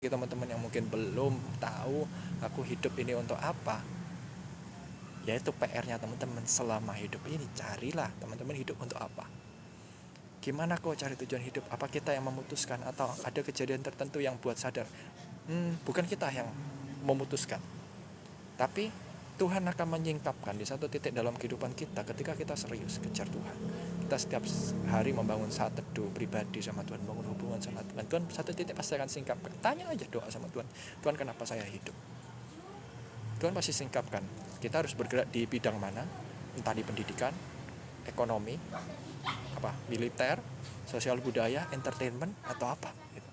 teman-teman yang mungkin belum tahu aku hidup ini untuk apa, yaitu PR-nya teman-teman selama hidup ini, carilah teman-teman hidup untuk apa. Gimana kok cari tujuan hidup? Apa kita yang memutuskan atau ada kejadian tertentu yang buat sadar? Bukan kita yang memutuskan, tapi Tuhan akan menyingkapkan di satu titik dalam kehidupan kita ketika kita serius kejar Tuhan. Kita setiap hari membangun saat teduh pribadi sama Tuhan, bangun hubungan sama Tuhan. Tuhan satu titik pasti akan singkapkan. Tanya aja doa sama Tuhan. Tuhan, kenapa saya hidup? Tuhan pasti singkapkan. Kita harus bergerak di bidang mana? Entah di pendidikan, ekonomi, militer, sosial budaya, entertainment, atau apa gitu.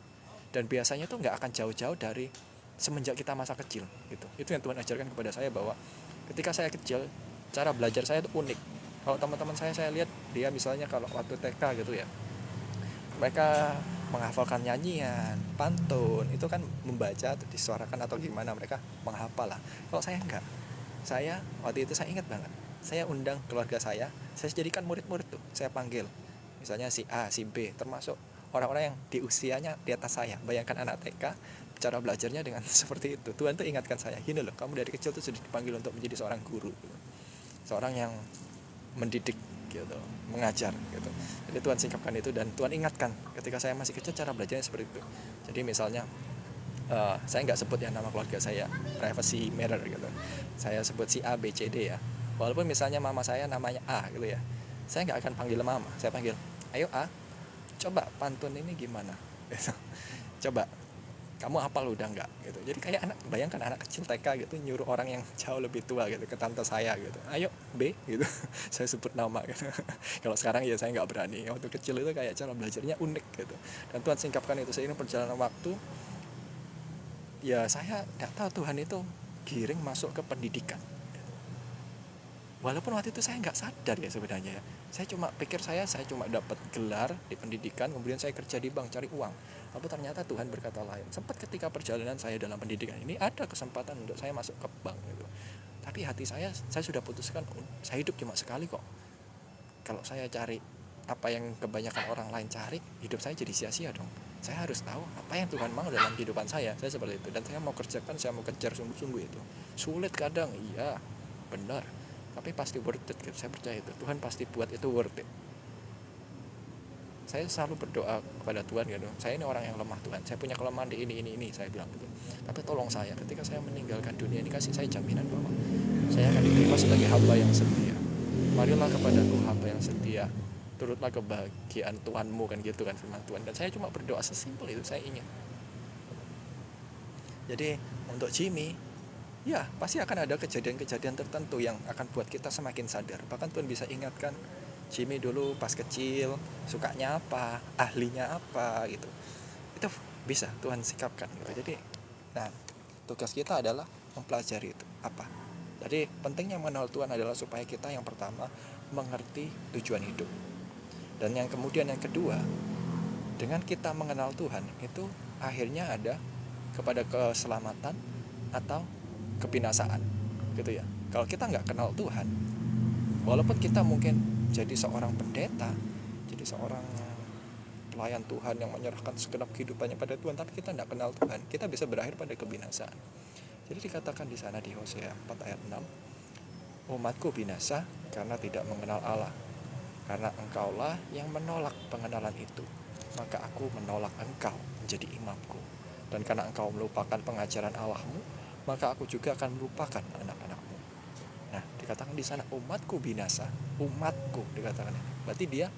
Dan biasanya tuh nggak akan jauh-jauh dari semenjak kita masa kecil gitu. Itu yang Tuhan ajarkan kepada saya, bahwa ketika saya kecil, cara belajar saya itu unik. Kalau teman-teman saya lihat dia misalnya kalau waktu TK gitu ya, mereka menghafalkan nyanyian, pantun, itu kan membaca atau disuarakan atau gimana, mereka menghafal lah. Kalau saya enggak. Saya waktu itu saya ingat banget. Saya undang keluarga saya jadikan murid-murid tuh. Saya panggil. Misalnya si A, si B, termasuk orang-orang yang di usianya di atas saya. Bayangkan anak TK, cara belajarnya dengan seperti itu. Tuhan tuh ingatkan saya, gini loh, kamu dari kecil tuh sudah dipanggil untuk menjadi seorang guru, seorang yang mendidik gitu, mengajar gitu. Jadi Tuhan singkapkan itu dan Tuhan ingatkan ketika saya masih kecil cara belajarnya seperti itu. Jadi misalnya saya nggak sebut ya nama keluarga saya, privacy matter gitu. Saya sebut si A, B, C, D ya. Walaupun misalnya mama saya namanya A gitu ya, saya nggak akan panggil mama, saya panggil, ayo A, coba pantun ini gimana gitu. Coba kamu hafal udah nggak gitu. Jadi kayak bayangkan anak kecil TK gitu nyuruh orang yang jauh lebih tua gitu, ke tante saya gitu, ayo B gitu. Saya sebut nama gitu. Kalau sekarang ya saya nggak berani. Waktu kecil itu kayak cara belajarnya unik gitu. Dan Tuhan singkapkan itu seiring perjalanan waktu. Ya saya nggak tahu Tuhan itu giring masuk ke pendidikan. Walaupun waktu itu saya nggak sadar ya sebenarnya. Saya cuma pikir saya cuma dapat gelar di pendidikan, kemudian saya kerja di bank cari uang. Tapi ternyata Tuhan berkata lain. Sempat ketika perjalanan saya dalam pendidikan ini ada kesempatan untuk saya masuk ke bank gitu. Tapi hati saya sudah putuskan, saya hidup cuma sekali kok. Kalau saya cari apa yang kebanyakan orang lain cari, hidup saya jadi sia-sia dong. Saya harus tahu apa yang Tuhan mau dalam kehidupan saya seperti itu. Dan saya mau kerjakan, saya mau kejar sungguh-sungguh itu. Sulit kadang, iya, benar. Tapi pasti worth it gitu. Saya percaya itu. Tuhan pasti buat itu worth it. Saya selalu berdoa kepada Tuhan gitu. Saya ini orang yang lemah Tuhan. Saya punya kelemahan di ini, saya bilang gitu. Tapi tolong saya, ketika saya meninggalkan dunia ini, kasih saya jaminan bahwa saya akan diterima sebagai hamba yang setia. Marilah kepadaku hamba yang setia, turutlah kebahagiaan Tuhanmu, kan gitu kan firman Tuhan. Dan saya cuma berdoa sesimpel itu, saya ingin. Jadi untuk Jimmy, ya pasti akan ada kejadian-kejadian tertentu yang akan buat kita semakin sadar. Bahkan Tuhan bisa ingatkan, Jimmy dulu pas kecil sukanya apa, ahlinya apa gitu. Itu bisa Tuhan sikapkan gitu. Jadi nah, tugas kita adalah mempelajari itu apa. Jadi pentingnya mengenal Tuhan adalah supaya kita yang pertama mengerti tujuan hidup. Dan yang kemudian yang kedua, dengan kita mengenal Tuhan itu akhirnya ada kepada keselamatan atau kebinasaan gitu ya. Kalau kita nggak kenal Tuhan, walaupun kita mungkin jadi seorang pendeta, jadi seorang pelayan Tuhan yang menyerahkan segenap kehidupannya pada Tuhan, tapi kita nggak kenal Tuhan, kita bisa berakhir pada kebinasaan. Jadi dikatakan di sana di Hosea 4 ayat 6, umatku binasa karena tidak mengenal Allah, karena engkaulah yang menolak pengenalan itu, maka aku menolak engkau menjadi imamku. Dan karena engkau melupakan pengajaran Allahmu, maka aku juga akan melupakan anak-anakmu. Nah, dikatakan di sana umatku binasa, umatku dikatakan. Berarti dia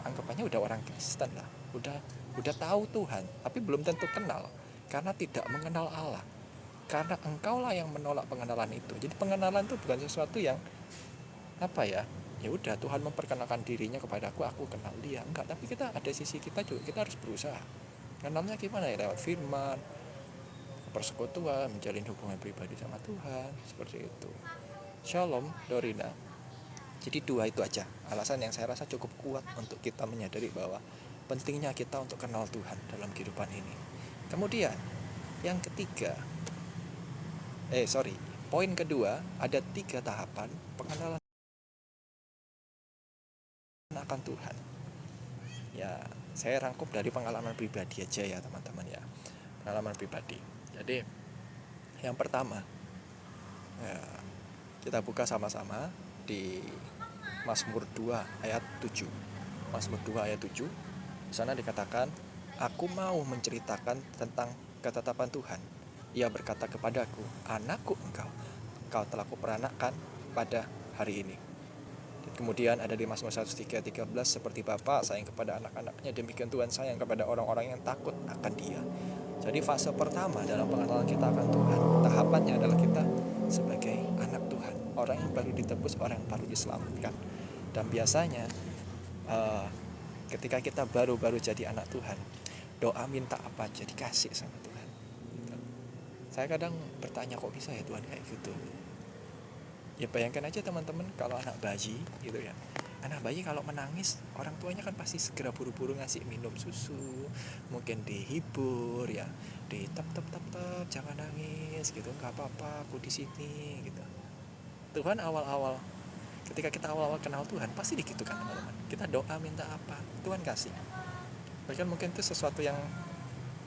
anggapannya udah orang Kristen lah, udah tahu Tuhan, tapi belum tentu kenal karena tidak mengenal Allah. Karena engkaulah yang menolak pengenalan itu. Jadi pengenalan itu bukan sesuatu yang apa ya, ya udah Tuhan memperkenalkan dirinya kepada aku kenal dia, enggak. Tapi kita ada sisi kita juga, kita harus berusaha. Kenalnya gimana ya? Lewat firman, persekutuan, menjalin hubungan pribadi sama Tuhan, seperti itu. Shalom Dorina. Jadi dua itu aja alasan yang saya rasa cukup kuat untuk kita menyadari bahwa pentingnya kita untuk kenal Tuhan dalam kehidupan ini. Kemudian yang ketiga, poin kedua, ada 3 tahapan pengenalan akan Tuhan. Ya, saya rangkum dari pengalaman pribadi aja ya teman-teman ya. pengalaman pribadi. Jadi yang pertama, ya, kita buka sama-sama di Mazmur 2 ayat 7. Mazmur 2 ayat 7. Di sana dikatakan, aku mau menceritakan tentang ketetapan Tuhan. Ia berkata kepadaku, anakku engkau telah kuperanakan pada hari ini. Dan kemudian ada di Mazmur 103:13, seperti Bapa sayang kepada anak-anaknya, demikian Tuhan sayang kepada orang-orang yang takut akan Dia. Jadi fase pertama dalam pengenalan kita akan Tuhan, tahapannya adalah kita sebagai anak Tuhan, orang yang baru ditebus, orang yang baru diselamatkan. Dan biasanya ketika kita baru-baru jadi anak Tuhan, doa minta apa aja dikasih sama Tuhan. Saya kadang bertanya, kok bisa ya Tuhan kayak gitu. Ya bayangkan aja teman-teman, kalau anak bayi gitu ya, anak bayi kalau menangis, orang tuanya kan pasti segera buru-buru ngasih minum susu, mungkin dihibur ya, tep jangan nangis gitu, nggak apa-apa, aku di sini gitu. Tuhan awal-awal, ketika kita awal-awal kenal Tuhan, pasti digitukan teman-teman. Kita doa minta apa, Tuhan kasih. Bahkan mungkin itu sesuatu yang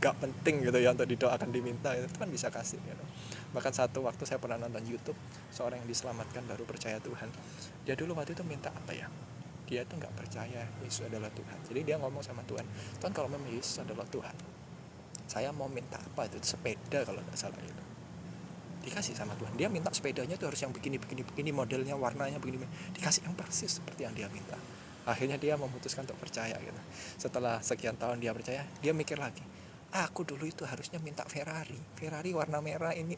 gak penting gitu ya untuk didoakan, diminta, itu Tuhan bisa kasih gitu. Bahkan satu waktu saya pernah nonton YouTube, seorang yang diselamatkan baru percaya Tuhan. Dia dulu waktu itu minta apa ya, dia tuh gak percaya Yesus adalah Tuhan. Jadi dia ngomong sama Tuhan, Tuhan kalau memang Yesus adalah Tuhan, saya mau minta apa, itu sepeda kalau gak salah itu. Dikasih sama Tuhan. Dia minta sepedanya tuh harus yang begini, modelnya, warnanya begini, dikasih yang persis seperti yang dia minta. Akhirnya dia memutuskan untuk percaya gitu. Setelah sekian tahun dia percaya, dia mikir lagi, aku dulu itu harusnya minta Ferrari warna merah ini.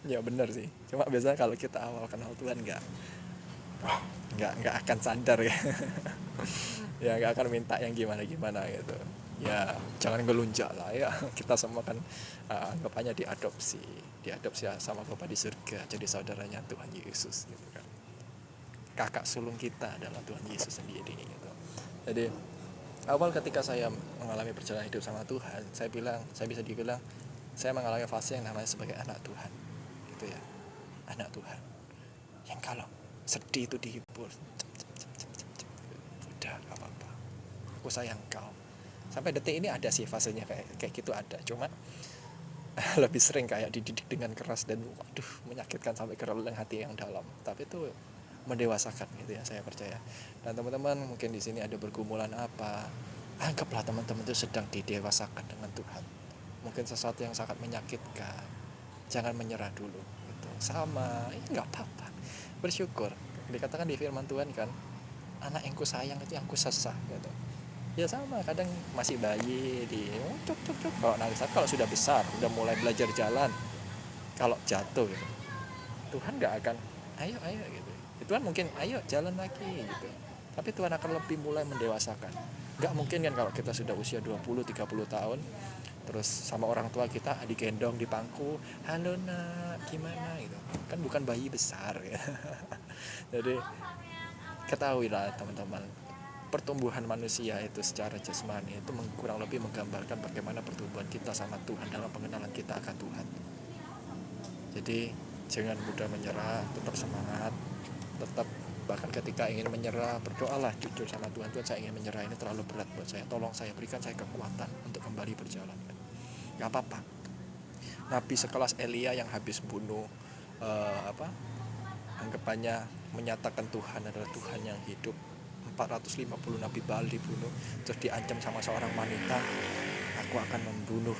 Ya benar sih, cuma biasanya kalau kita awal kenal Tuhan nggak akan sadar ya. Ya nggak akan minta yang gimana gitu ya, jangan ngelunjak lah ya. Kita semua kan anggapannya diadopsi sama Bapa di surga, jadi saudaranya Tuhan Yesus gitu kan. Kakak sulung kita adalah Tuhan Yesus sendiri gitu. Jadi awal ketika saya mengalami perjalanan hidup sama Tuhan, saya bisa dibilang saya mengalami fase yang namanya sebagai anak Tuhan gitu ya. Anak Tuhan yang kalau sedih itu dihibur, udah gak apa-apa, aku sayang kau. Sampai detik ini ada sih fasenya kayak gitu, ada, cuma lebih sering kayak dididik dengan keras dan waduh menyakitkan sampai ke releng hati yang dalam. Tapi itu mendewasakan gitu ya, saya percaya. Dan teman-teman mungkin di sini ada bergumulan apa, anggaplah teman-teman itu sedang didewasakan dengan Tuhan. Mungkin sesuatu yang sangat menyakitkan, jangan menyerah dulu gitu. Sama, nggak apa-apa, bersyukur. Dikatakan di firman Tuhan kan, anak yang ku sayang itu yang ku sesah gitu. Ya sama, kadang masih bayi cuk kalau nangis. Tapi kalau sudah besar, udah mulai belajar jalan, kalau jatuh gitu, Tuhan nggak akan ayo gitu. Tuhan mungkin ayo jalan lagi gitu, tapi Tuhan akan lebih mulai mendewasakan. Nggak mungkin kan kalau kita sudah usia 20-30 tahun terus sama orang tua kita digendong di pangku, halo nak gimana gitu, kan bukan bayi besar ya. Jadi ketahuilah teman-teman, pertumbuhan manusia itu secara jasmani itu kurang lebih menggambarkan bagaimana pertumbuhan kita sama Tuhan dalam pengenalan kita akan Tuhan. Jadi jangan mudah menyerah, tetap semangat, tetap bahkan ketika ingin menyerah berdoalah jujur sama Tuhan, Tuhan saya ingin menyerah, ini terlalu berat buat saya, tolong saya, berikan saya kekuatan untuk kembali berjalan. Gak apa-apa. Nabi sekelas Elia yang habis bunuh anggapannya menyatakan Tuhan adalah Tuhan yang hidup, 450 Nabi Baal dibunuh, terus diancam sama seorang wanita, aku akan membunuh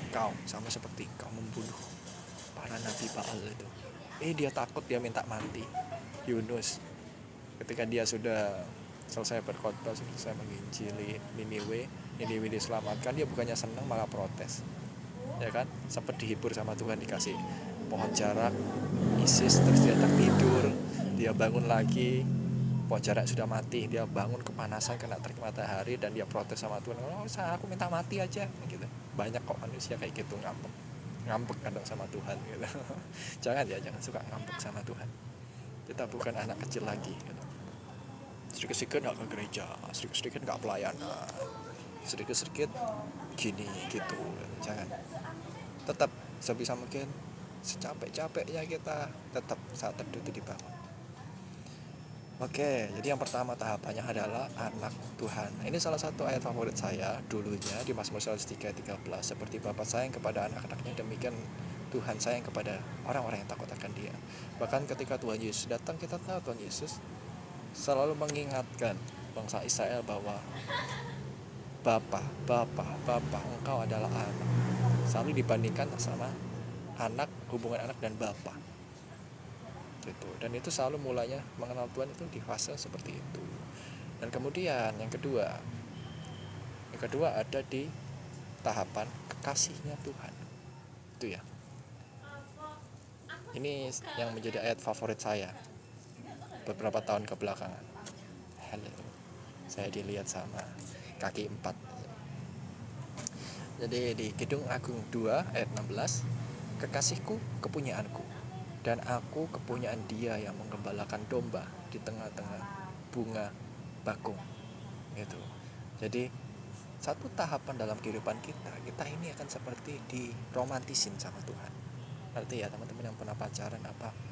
engkau sama seperti engkau membunuh para Nabi Baal itu. Dia takut, dia minta mati. Yunus ketika dia sudah selesai berkhotbah, selesai menginjili Niniwe diselamatkan, dia bukannya senang malah protes ya kan. Sempat dihibur sama Tuhan, dikasih pohon jarak ISIS, terus dia tertidur, dia bangun lagi, pohon jarak sudah mati, dia bangun kepanasan kena terik matahari, dan dia protes sama Tuhan, aku minta mati aja gitu. Banyak kok manusia kayak gitu, ngambek kadang sama Tuhan gitu. jangan suka ngambek sama Tuhan. Kita bukan anak kecil lagi gitu. Sedikit-sedikit gak ke gereja, sedikit-sedikit gak pelayanan, sedikit-sedikit gini gitu. Jangan. Tetap sebisa mungkin, secapek-capeknya kita tetap saat teduh itu dibangun. Oke, jadi yang pertama tahapannya adalah anak Tuhan. Ini salah satu ayat favorit saya dulunya di Mazmur 103:13. Seperti Bapa sayang kepada anak-anaknya, demikian Tuhan sayang kepada orang-orang yang takut akan Dia. Bahkan ketika Tuhan Yesus datang, kita tahu Tuhan Yesus selalu mengingatkan bangsa Israel bahwa Bapa, Bapa, Bapa, engkau adalah anak. Selalu dibandingkan sama anak, hubungan anak dan Bapa. Gitu. Dan itu selalu mulanya mengenal Tuhan itu di fase seperti itu. Dan kemudian yang kedua ada di tahapan kekasihnya Tuhan. Itu ya. Ini yang menjadi ayat favorit saya beberapa tahun kebelakangan. Halo. Saya dilihat sama kaki 4. Jadi di Kidung Agung 2 ayat 16, kekasihku kepunyaanku, dan aku kepunyaan Dia yang menggembalakan domba di tengah-tengah bunga bakung. Gitu. Jadi satu tahapan dalam kehidupan kita ini akan seperti diromantisin sama Tuhan. Arti ya teman-teman yang pernah pacaran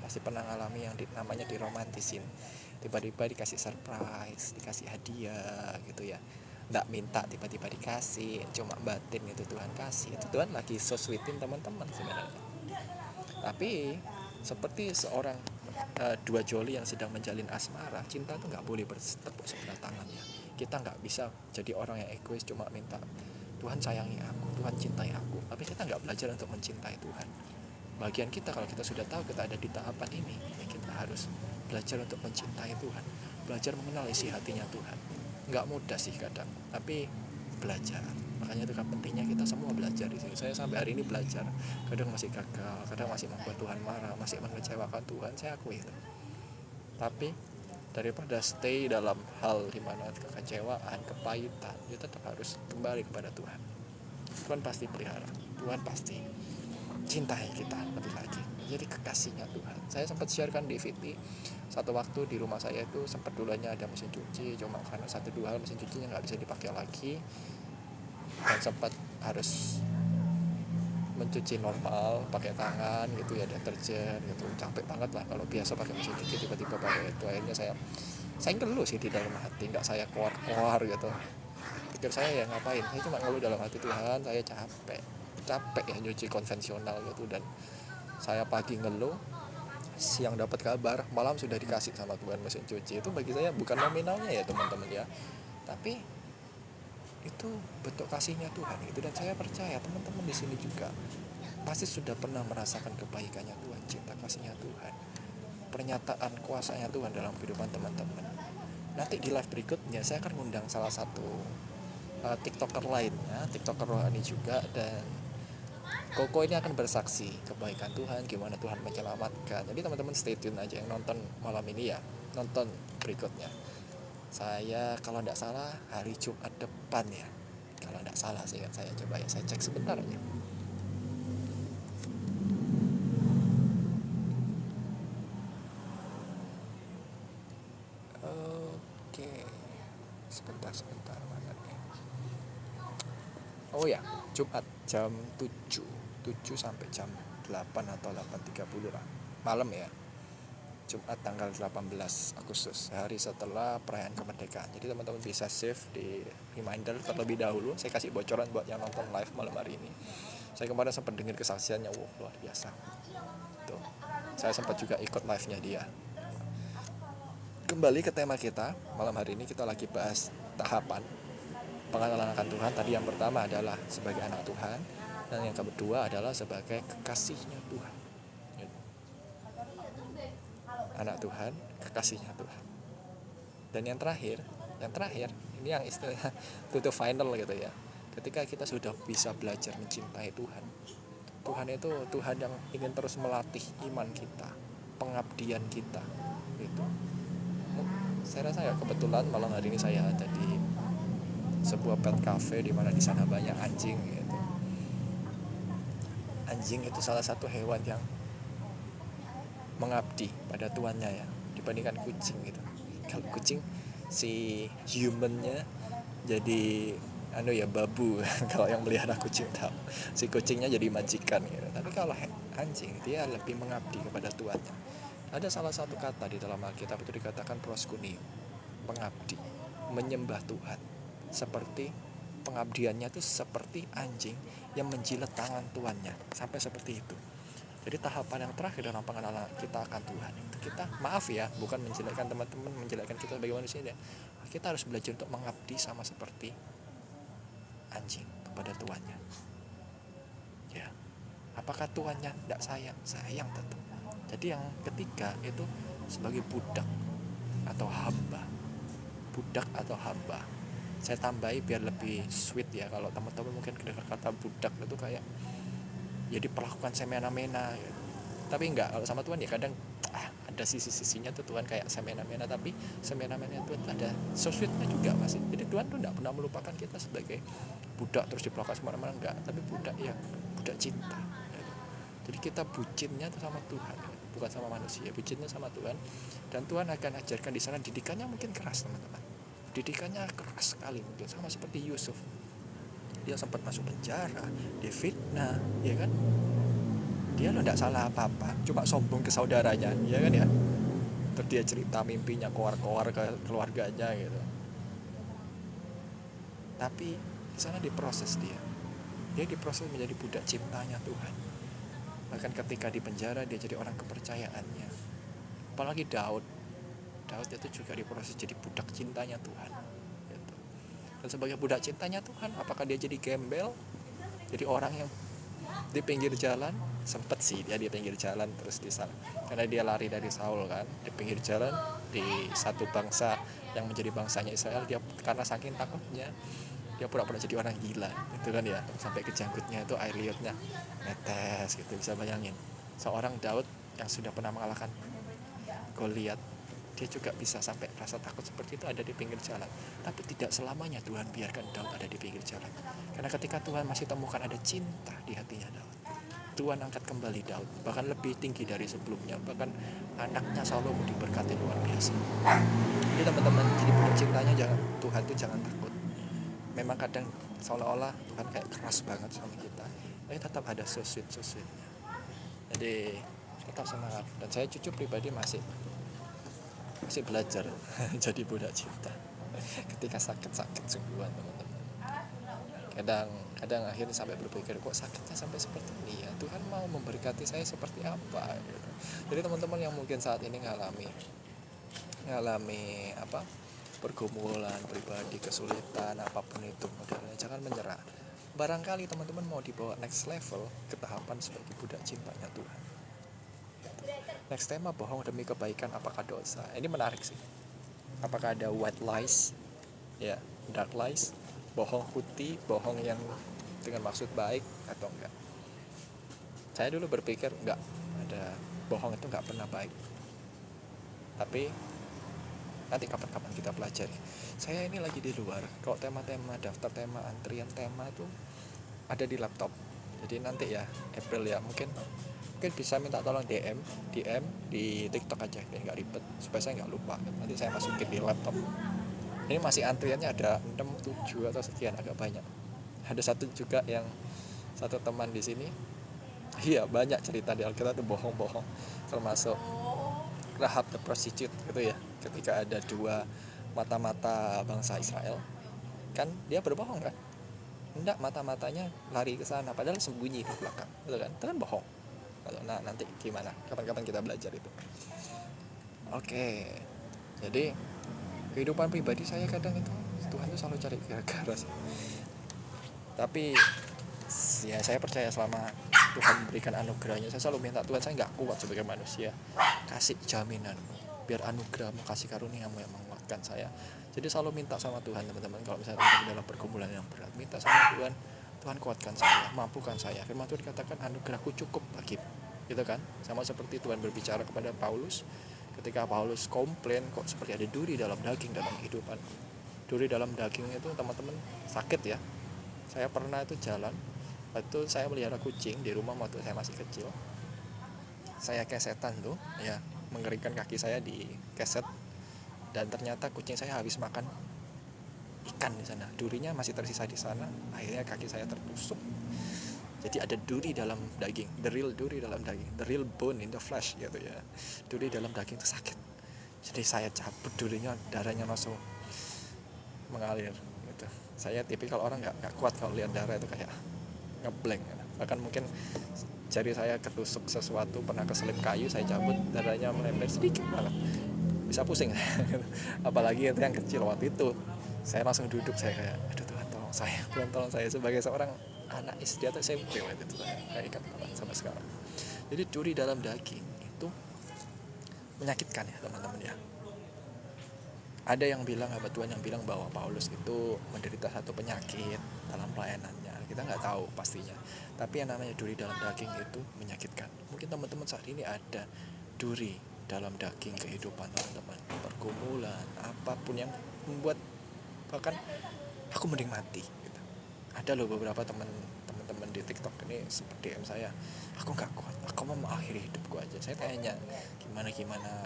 pasti pernah ngalami yang namanya diromantisin. Tiba-tiba dikasih surprise, dikasih hadiah gitu ya. Nggak minta tiba-tiba dikasih, cuma batin itu Tuhan kasih. Itu Tuhan lagi so sweetin teman-teman sebenarnya. Tapi seperti seorang dua joli yang sedang menjalin asmara, cinta itu nggak boleh bertepuk sebelah tangan ya. Kita nggak bisa jadi orang yang egois cuma minta Tuhan sayangi aku, Tuhan cintai aku, tapi kita nggak belajar untuk mencintai Tuhan. Bagian kita kalau kita sudah tahu kita ada di tahapan ini, ya kita harus belajar untuk mencintai Tuhan, belajar mengenal isi hatinya Tuhan. Nggak mudah sih kadang, tapi belajar. Makanya itu kan pentingnya kita semua belajar di sini. Saya sampai hari ini belajar, kadang masih gagal, kadang masih membuat Tuhan marah, masih mengecewakan Tuhan, saya akui itu. Tapi daripada stay dalam hal dimana kekecewaan, kepahitan, kita tetap harus kembali kepada Tuhan. Tuhan pasti pelihara, Tuhan pasti cintai kita lebih lagi. Jadi kekasihnya Tuhan. Saya sempat sharekan di VT, satu waktu di rumah saya itu sempat dulunya ada mesin cuci, cuma karena 1-2 hal mesin cucinya nggak bisa dipakai lagi, dan sempat harus mencuci normal pakai tangan gitu ya, deterjen gitu. Capek banget lah kalau biasa pakai mesin cuci tiba-tiba pakai itu. Akhirnya saya ngeluh sih di dalam hati, nggak saya keluar gitu. Pikir saya ya ngapain, saya cuma ngeluh dalam hati, Tuhan saya capek ya nyuci konvensional gitu. Dan saya pagi ngeluh, siang dapat kabar, malam sudah dikasih sama Tuhan mesin cuci. Itu bagi saya bukan nominalnya ya teman-teman ya, tapi itu bentuk kasihnya Tuhan gitu. Dan saya percaya teman-teman di sini juga pasti sudah pernah merasakan kebaikannya Tuhan, cinta kasihnya Tuhan, pernyataan kuasanya Tuhan dalam kehidupan teman-teman. Nanti di live berikutnya saya akan mengundang salah satu tiktoker lainnya, tiktoker rohani juga, dan Koko ini akan bersaksi kebaikan Tuhan, gimana Tuhan menyelamatkan. Jadi teman-teman stay tune aja yang nonton malam ini ya, nonton berikutnya. Saya kalau tidak salah hari Jumat depan ya, kalau tidak salah sih, saya coba ya, saya cek sebentar aja. Oke, sebentar mana nih. Oh ya, Jumat jam 7 sampai jam 8 atau 8:30 lah malam ya. Jumat tanggal 18 Agustus, hari setelah perayaan kemerdekaan. Jadi teman-teman bisa save di reminder terlebih dahulu. Saya kasih bocoran buat yang nonton live malam hari ini. Saya kemarin sempat dengar kesaksiannya, wow, luar biasa. Tuh, saya sempat juga ikut live-nya dia. Kembali ke tema kita malam hari ini, kita lagi bahas tahapan pengenalan akan Tuhan. Tadi yang pertama adalah sebagai anak Tuhan, dan yang kedua adalah sebagai kekasihnya Tuhan. Anak Tuhan, kekasihnya Tuhan. Dan yang terakhir ini yang istilahnya to final gitu ya. Ketika kita sudah bisa belajar mencintai Tuhan, Tuhan itu Tuhan yang ingin terus melatih iman kita, pengabdian kita gitu. Saya rasa ya kebetulan malam hari ini saya ada di sebuah pet cafe di mana di sana banyak anjing gitu. Anjing itu salah satu hewan yang mengabdi pada tuannya ya, dibandingkan kucing gitu. Kalau kucing si humannya jadi babu kalau yang melihara kucing tahu, si kucingnya jadi majikan gitu. Tapi kalau anjing dia lebih mengabdi kepada tuannya. Ada salah satu kata di dalam Alkitab itu dikatakan proskuneo, pengabdi, menyembah Tuhan. Seperti pengabdiannya itu seperti anjing yang menjilat tangan tuannya, sampai seperti itu. Jadi tahapan yang terakhir dalam pengenalan kita akan Tuhan itu kita, maaf ya, bukan menjelekkan teman-teman, menjelekkan kita sebagai manusia ya. Kita harus belajar untuk mengabdi sama seperti anjing kepada tuannya. Ya, apakah tuannya tidak sayang? Sayang tentu. Jadi yang ketiga itu sebagai budak atau hamba. Budak atau hamba. Saya tambahi biar lebih sweet ya, kalau teman-teman mungkin dengar kata budak itu kayak ya diperlakukan semena-mena gitu. Tapi enggak, kalau sama Tuhan ya kadang ada sisi-sisinya tuh Tuhan kayak semena-mena, tapi semena-mena itu ada so sweetnya juga masih. Jadi Tuhan tuh enggak pernah melupakan kita sebagai budak terus diperlakukan semena-mena, enggak, tapi budak ya budak cinta gitu. Jadi kita bucinnya tuh sama Tuhan, bukan sama manusia, bucinnya sama Tuhan. Dan Tuhan akan ajarkan di sana. Didikannya mungkin keras teman-teman, didikannya keras sekali, mungkin sama seperti Yusuf. Dia sempat masuk penjara, difitnah, ya kan? Dia lo tidak salah apa-apa, cuma sombong ke saudaranya, ya kan ya? Terus dia cerita mimpinya keluar-keluar ke keluarganya gitu. Tapi di sana diproses dia diproses menjadi budak cintanya Tuhan. Bahkan ketika di penjara dia jadi orang kepercayaannya. Apalagi Daud itu juga diproses jadi budak cintanya Tuhan gitu. Dan sebagai budak cintanya Tuhan, apakah dia jadi gembel, jadi orang yang di pinggir jalan? Sempet sih dia di pinggir jalan terus di sana, karena dia lari dari Saul kan, di pinggir jalan di satu bangsa yang menjadi bangsanya Israel. Dia karena saking takutnya dia pura-pura jadi orang gila itu kan ya, sampai ke janggutnya itu air liurnya netes gitu. Bisa bayangin seorang Daud yang sudah pernah mengalahkan Goliat, dia juga bisa sampai rasa takut seperti itu ada di pinggir jalan. Tapi tidak selamanya Tuhan biarkan Daud ada di pinggir jalan, karena ketika Tuhan masih temukan ada cinta di hatinya Daud, Tuhan angkat kembali Daud, bahkan lebih tinggi dari sebelumnya. Bahkan anaknya Salomo diberkati luar biasa. Jadi teman-teman, jadi budak cintanya Tuhan itu jangan takut. Memang kadang seolah-olah Tuhan kayak keras banget sama kita, tapi tetap ada sweet-sweetnya. Jadi tetap semangat. Dan saya jujur pribadi masih belajar jadi budak cinta ketika sakit sungguhan teman-teman. Kadang akhirnya sampai berpikir, kok sakitnya sampai seperti ini ya, Tuhan mau memberkati saya seperti apa gitu. Jadi teman-teman yang mungkin saat ini ngalami apa, pergumulan pribadi, kesulitan apapun itu modelnya, jangan menyerah. Barangkali teman-teman mau dibawa next level ke tahapan sebagai budak cintanya Tuhan. Next tema, bohong demi kebaikan apakah dosa? Ini menarik sih. Apakah ada white lies, ya, dark lies, bohong putih, bohong yang dengan maksud baik atau enggak? Saya dulu berpikir enggak, ada bohong itu enggak pernah baik. Tapi nanti kapan-kapan kita pelajari. Saya ini lagi di luar. Kalau tema-tema, daftar tema, antrian tema itu ada di laptop. Jadi nanti ya April ya, mungkin bisa minta tolong DM di TikTok aja, biar nggak ribet, supaya saya nggak lupa. Nanti saya masukin di laptop. Ini masih antriannya ada 6, 7 atau sekian, agak banyak. Ada satu juga yang satu teman di sini, iya banyak cerita di Alkitab itu bohong-bohong, termasuk Rahab the prostitute gitu ya. Ketika ada 2 mata-mata bangsa Israel, kan dia berbohong kan? Enggak, mata-matanya lari ke sana, padahal sembunyi di belakang, gitu kan? Itu kan bohong. Nah nanti gimana? Kapan-kapan kita belajar itu. Oke, jadi kehidupan pribadi saya kadang itu Tuhan tuh selalu cari gara-gara sih. Tapi ya saya percaya selama Tuhan memberikan anugerahnya, saya selalu minta Tuhan, saya nggak kuat sebagai manusia, kasih jaminan, biar anugerahmu, kasih karuniamu yang menguatkan saya. Jadi selalu minta sama Tuhan teman-teman, kalau misalnya dalam pergumulan yang berat, minta sama Tuhan, Tuhan kuatkan saya, mampukan saya. Firman Tuhan dikatakan anugerahku cukup bagimu, gitu kan? Sama seperti Tuhan berbicara kepada Paulus ketika Paulus komplain, kok seperti ada duri dalam daging dalam kehidupan. Duri dalam daging itu teman-teman sakit ya. Saya pernah itu jalan, itu saya melihara kucing di rumah waktu saya masih kecil. Saya kesetan tuh ya, mengeringkan kaki saya di keset, dan ternyata kucing saya habis makan ikan di sana, durinya masih tersisa di sana. Akhirnya kaki saya tertusuk. Jadi ada duri dalam daging, the real duri dalam daging, the real bone in the flesh gitu ya. Duri dalam daging itu sakit. Jadi saya cabut durinya, darahnya langsung mengalir gitu. Saya tipikal orang nggak kuat kalau lihat darah itu, kayak ngeblank gitu. Bahkan mungkin jari saya ketusuk sesuatu, pernah keselip kayu, saya cabut, darahnya melembar sedikit banget, bisa pusing. Apalagi itu yang kecil. Waktu itu saya langsung duduk, saya kayak aduh Tuhan tolong saya, Tuhan tolong saya, sebagai seorang anak SD atau SMP waktu itu saya ingat banget sampai sekarang. Jadi duri dalam daging itu menyakitkan ya teman-teman ya. Ada yang bilang, hamba Tuhan yang bilang bahwa Paulus itu menderita satu penyakit dalam pelayanannya. Kita nggak tahu pastinya. Tapi yang namanya duri dalam daging itu menyakitkan. Mungkin teman-teman saat ini ada duri dalam daging kehidupan teman-teman. Pergumulan, apapun yang membuat bahkan aku mending mati gitu. Ada loh beberapa teman-teman di TikTok ini seperti DM saya, aku nggak kuat, aku mau mengakhiri hidupku aja. Saya tanya gimana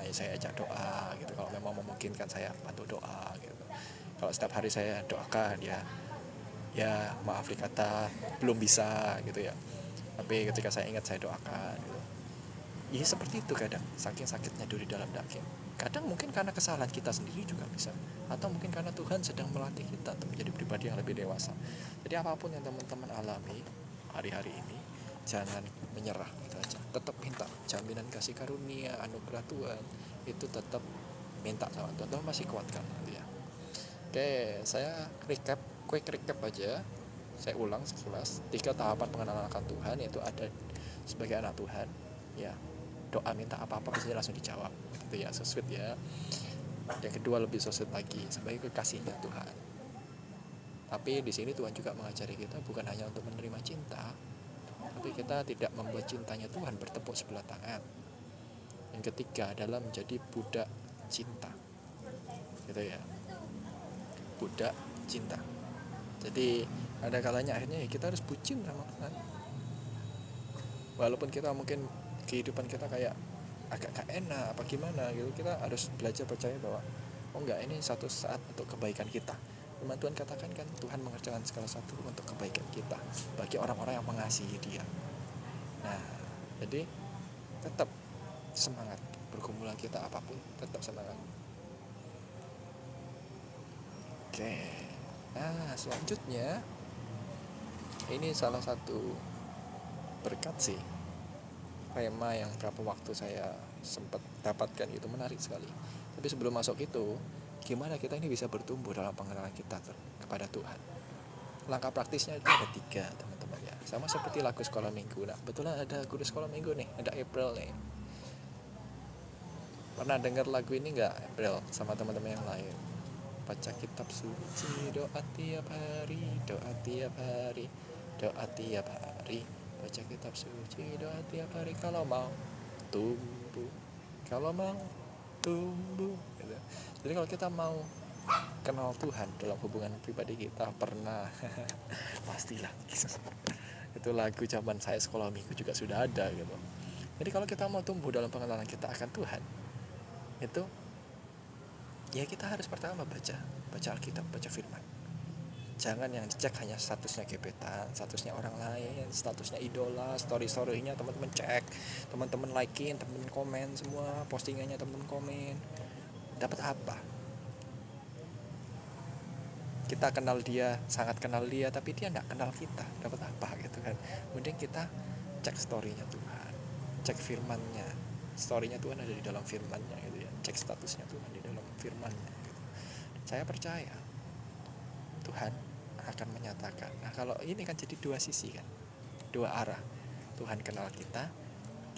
ya, saya ajak doa gitu. Kalau memang memungkinkan saya bantu doa gitu. Kalau setiap hari saya doakan ya maaf dikata belum bisa gitu ya, tapi ketika saya ingat saya doakan gitu. Ya seperti itu kadang, saking sakitnya duri dalam daging. Kadang mungkin karena kesalahan kita sendiri juga bisa, atau mungkin karena Tuhan sedang melatih kita untuk menjadi pribadi yang lebih dewasa. Jadi apapun yang teman-teman alami hari-hari ini, jangan menyerah gitu aja. Tetap minta jaminan kasih karunia, anugerah Tuhan, itu tetap minta sama Tuhan. Tuhan masih kuatkan gitu ya. Oke, saya quick recap aja. Saya ulang sekilas 3 tahapan pengenalan akan Tuhan, yaitu ada sebagai anak Tuhan ya, doa minta apa-apa biasanya langsung dijawab gitu ya, so sweet ya. Yang kedua lebih so sweet lagi, sebagai kekasihnya Tuhan. Tapi di sini Tuhan juga mengajari kita bukan hanya untuk menerima cinta, tapi kita tidak membuat cintanya Tuhan bertepuk sebelah tangan. Yang ketiga adalah menjadi budak cinta gitu ya, budak cinta. Jadi ada kalanya akhirnya ya kita harus bucin sama Tuhan, walaupun kita mungkin kehidupan kita kayak agak gak enak apa gimana gitu. Kita harus belajar percaya bahwa oh enggak, ini satu saat untuk kebaikan kita. Firman Tuhan katakan kan, Tuhan mengerjakan segala satu untuk kebaikan kita bagi orang-orang yang mengasihi Dia. Nah, jadi tetap semangat, pergumulan kita apapun tetap semangat. Oke, nah selanjutnya ini salah satu berkat sih, tema yang berapa waktu saya sempat dapatkan, itu menarik sekali. Tapi sebelum masuk itu, gimana kita ini bisa bertumbuh dalam pengenalan kita kepada Tuhan. Langkah praktisnya itu ada 3 teman-teman ya, sama seperti lagu sekolah minggu. Nah kebetulan ada guru sekolah minggu nih, ada April nih. Pernah dengar lagu ini nggak, April sama teman-teman yang lain? Baca kitab suci, doa tiap hari, doa tiap hari, doa tiap hari, baca kitab suci, doa tiap hari, kalau mau tumbuh, kalau mau tumbuh gitu. Jadi kalau kita mau kenal Tuhan dalam hubungan pribadi kita, pernah pastilah itu lagu zaman saya sekolah minggu juga sudah ada gitu. Jadi kalau kita mau tumbuh dalam pengenalan kita akan Tuhan, itu ya kita harus pertama baca Alkitab, baca firman. Jangan yang dicek hanya statusnya gebetan, statusnya orang lain, statusnya idola, story-storynya teman-teman cek, teman-teman likein, teman-teman komen semua postingannya, teman-teman komen. Dapat apa? Kita kenal dia, sangat kenal dia, tapi dia nggak kenal kita. Dapat apa gitu kan? Mending kita cek storynya Tuhan, cek firmannya. Storynya Tuhan ada di dalam firmannya gitu ya. Cek statusnya Tuhan di dalam firmannya gitu. Saya percaya Tuhan akan menyatakan. Nah kalau ini kan jadi 2 sisi kan, 2 arah. Tuhan kenal kita,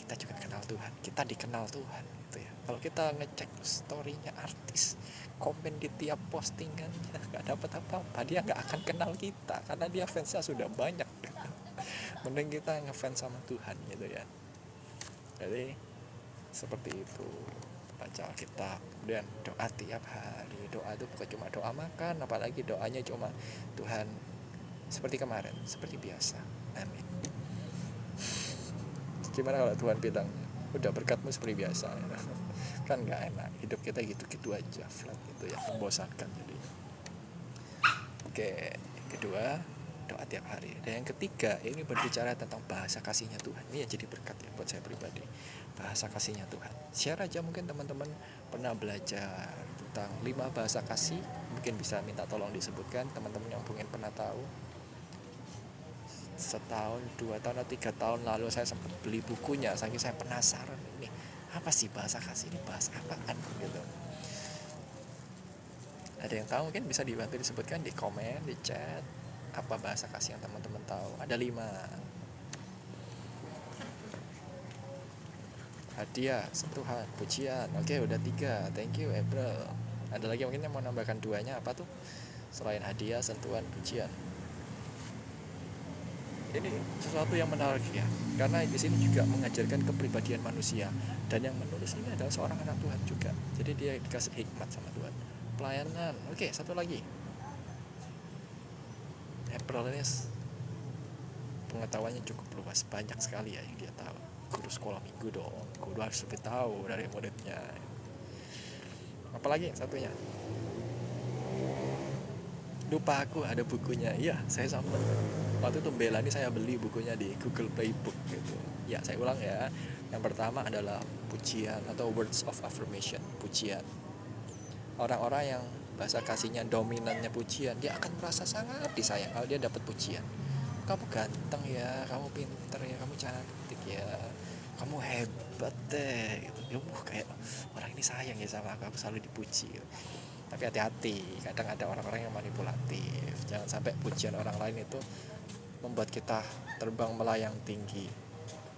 kita juga kenal Tuhan, kita dikenal Tuhan gitu ya. Kalau kita ngecek storynya artis, komen di tiap postingannya, nggak dapat apa-apa, dia nggak akan kenal kita karena dia fansnya sudah banyak gitu. Mending kita ngefans sama Tuhan gitu ya. Jadi seperti itu, baca Alkitab, kemudian doa tiap hari. Doa itu bukan cuma doa makan, apalagi doanya cuma Tuhan seperti kemarin, seperti biasa, amin. Gimana kalau Tuhan bilang udah berkatmu seperti biasa kan nggak enak, hidup kita gitu-gitu aja flat gitu ya, membosankan jadi. Oke, kedua, doa tiap hari. Dan yang ketiga, ini berbicara tentang bahasa kasihnya Tuhan. Ini yang jadi berkat ya buat saya pribadi. Bahasa kasihnya Tuhan. Share aja, mungkin teman-teman pernah belajar tentang 5 bahasa kasih. Mungkin bisa minta tolong disebutkan, teman-teman yang mungkin pernah tahu. Setahun, 2 tahun, atau 3 tahun lalu saya sempat beli bukunya, saking saya penasaran, ini apa sih bahasa kasih ini, bahasa apaan gitu. Ada yang tahu mungkin bisa dibantu disebutkan di komen, di chat, apa bahasa kasih yang teman-teman tahu. Ada 5. Hadiah, sentuhan, pujian. Oke, udah 3. Thank you April. Ada lagi mungkin yang mau nambahkan 2-nya apa tuh selain hadiah, sentuhan, pujian? Ini sesuatu yang menarik ya, karena di sini juga mengajarkan kepribadian manusia, dan yang menulis ini adalah seorang anak Tuhan juga. Jadi dia dikasih hikmat sama Tuhan. Pelayanan. Oke, satu lagi. April ini pengetahuannya cukup luas, banyak sekali ya yang dia tahu. Guru sekolah minggu dong, guru harus lebih tahu dari muridnya. Apalagi satunya? Lupa aku ada bukunya. Iya, saya sampai waktu itu bela ini saya beli bukunya di Google Playbook gitu. Ya, saya ulang ya. Yang pertama adalah pujian atau words of affirmation, pujian. Orang-orang yang bahasa kasihnya dominannya pujian, dia akan merasa sangat disayang kalau dia dapat pujian. Kamu ganteng ya, kamu pinter ya, kamu cantik ya, kamu hebat deh gitu. Ya kayak orang ini sayang ya sama aku selalu dipuji gitu. Tapi hati-hati, kadang ada orang-orang yang manipulatif. Jangan sampai pujian orang lain itu membuat kita terbang melayang tinggi,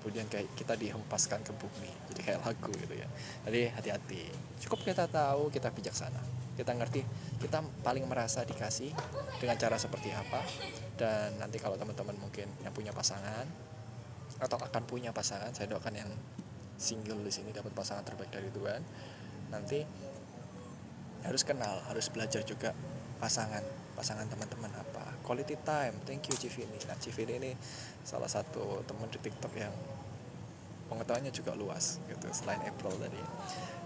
kemudian kayak kita dihempaskan ke bumi, jadi kayak lagu gitu ya. Jadi hati-hati, cukup kita tahu, kita bijaksana, kita ngerti, kita paling merasa dikasih dengan cara seperti apa. Dan nanti kalau teman-teman mungkin yang punya pasangan atau akan punya pasangan, saya doakan yang single di sini dapat pasangan terbaik dari Tuhan. Nanti harus kenal, harus belajar juga pasangan teman-teman apa, quality time. Thank you Civini. Nah, Civini ini salah satu teman di TikTok yang pengetahuannya juga luas gitu, selain April tadi.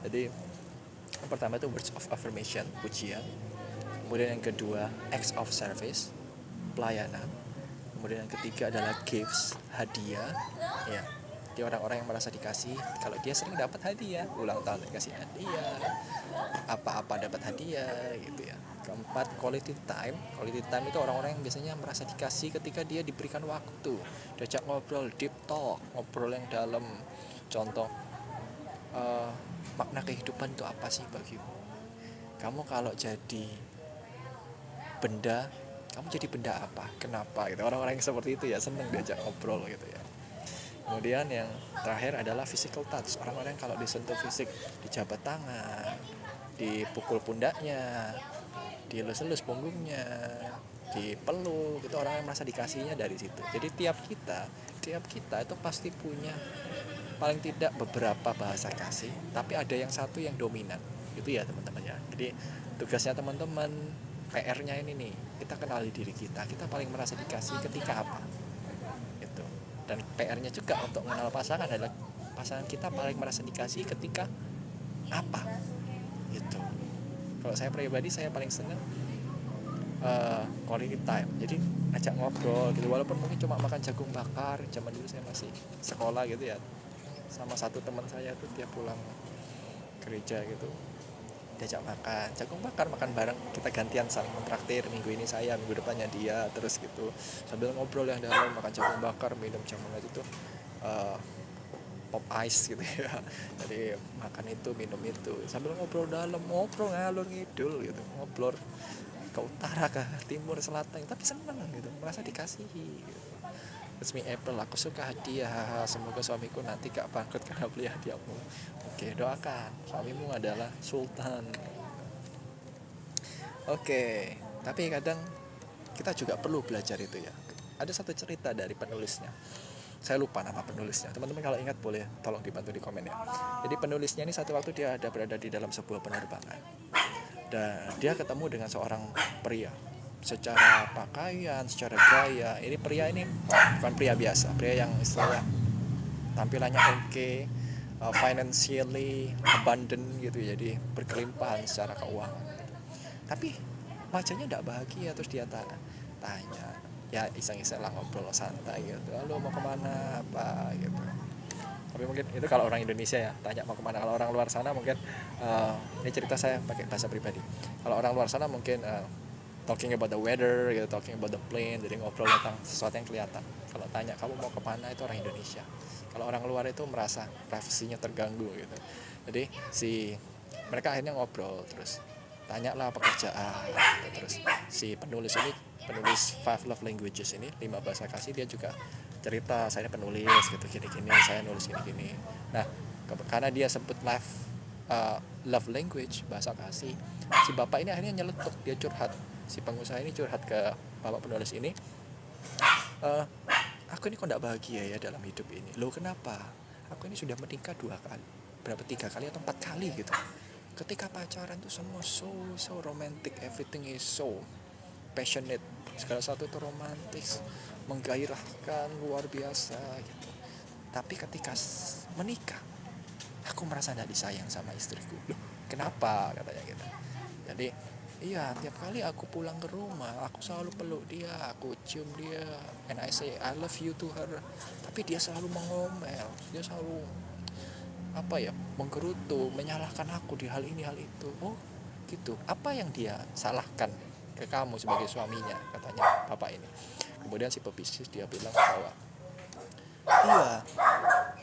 Jadi yang pertama itu words of affirmation, pujian. Kemudian yang kedua acts of service, pelayanan. Kemudian yang ketiga adalah gifts, hadiah ya. Dia orang-orang yang merasa dikasih. Kalau dia sering dapat hadiah, ulang tahun dikasih hadiah, apa-apa dapat hadiah gitu ya. Keempat, quality time. Quality time itu orang-orang yang biasanya merasa dikasih ketika dia diberikan waktu, diajak ngobrol, deep talk, ngobrol yang dalam. Contoh, makna kehidupan itu apa sih bagimu? Kamu kalau jadi benda, kamu jadi benda apa? Kenapa? Gitu. Orang-orang yang seperti itu ya seneng diajak ngobrol gitu ya. Kemudian yang terakhir adalah physical touch. Orang-orang kalau disentuh fisik, dijabat tangan, dipukul pundaknya, dilus-lus punggungnya, dipeluk, itu orang yang merasa dikasihnya dari situ. Jadi tiap kita itu pasti punya paling tidak beberapa bahasa kasih, tapi ada yang satu yang dominan. Itu ya teman-teman ya. Jadi tugasnya teman-teman, PR-nya ini nih, kita kenali diri kita paling merasa dikasih ketika apa. Gitu. Dan PR-nya juga untuk mengenal pasangan adalah pasangan kita paling merasa dikasih ketika apa. Gitu. Kalau saya pribadi, saya paling senang quality time. Jadi ajak ngobrol gitu, walaupun mungkin cuma makan jagung bakar. Zaman dulu saya masih sekolah gitu ya, sama satu teman saya tuh tiap pulang gereja gitu diajak makan jagung bakar, makan bareng, kita gantian saling mentraktir. Minggu ini saya, minggu depannya dia, terus gitu sambil ngobrol yang dalam, makan jagung bakar, minum jamu itu pop ice gitu ya. Jadi makan itu, minum itu sambil ngobrol dalam, ngobrol ngalur ngidul gitu, ngobrol ke utara, ke timur, selatan, tapi senang gitu, merasa dikasihi gitu. Resmi April, aku suka hadiah, semoga suamiku nanti gak bangkrut karena beli hadiahmu. Oke, doakan suamimu adalah sultan. Oke, tapi kadang kita juga perlu belajar itu ya. Ada satu cerita dari penulisnya, saya lupa nama penulisnya, teman-teman kalau ingat boleh tolong dibantu di komen ya. Jadi penulisnya ini satu waktu dia ada berada di dalam sebuah penerbangan, dan dia ketemu dengan seorang pria. Secara pakaian, secara gaya, ini pria ini bukan pria biasa, pria yang istilahnya tampilannya oke, financially abundant gitu, jadi berkelimpahan secara keuangan. Tapi wajahnya tidak bahagia. Terus dia tanya, ya iseng-iseng lah ngobrol santai gitu, lo mau kemana apa gitu. Tapi mungkin itu kalau orang Indonesia ya tanya mau kemana. Kalau orang luar sana mungkin ini cerita saya pakai bahasa pribadi. Kalau orang luar sana mungkin talking about the weather gitu, talking about the plane, jadi ngobrol tentang sesuatu yang kelihatan. Kalau tanya kamu mau kemana, itu orang Indonesia. Kalau orang luar itu merasa privasinya terganggu gitu, jadi mereka akhirnya ngobrol terus tanyalah pekerjaan gitu. Terus si penulis Five Love Languages ini 5 bahasa kasih, dia juga cerita saya penulis gitu gini-gini, saya nulis gini-gini. Nah karena dia sebut love language, bahasa kasih, si bapak ini akhirnya nyeletuk, dia curhat, si pengusaha ini curhat ke bapak penulis ini, "Eh, aku ini kok tidak bahagia ya dalam hidup ini. Loh kenapa? Aku ini sudah menikah 2 kali, berapa 3 kali atau 4 kali gitu. Ketika pacaran tuh semua so romantic, everything is so passionate, segala satu itu romantis, menggairahkan luar biasa gitu. Tapi ketika menikah, aku merasa tidak disayang sama istriku." Loh kenapa, katanya gitu. Jadi iya, tiap kali aku pulang ke rumah aku selalu peluk dia, aku cium dia, and I say I love you to her, tapi dia selalu mengomel, dia selalu menggerutu, menyalahkan aku di hal ini hal itu. Oh gitu, apa yang dia salahkan ke kamu sebagai suaminya, katanya bapak ini. Kemudian si pebisnis dia bilang bahwa iya,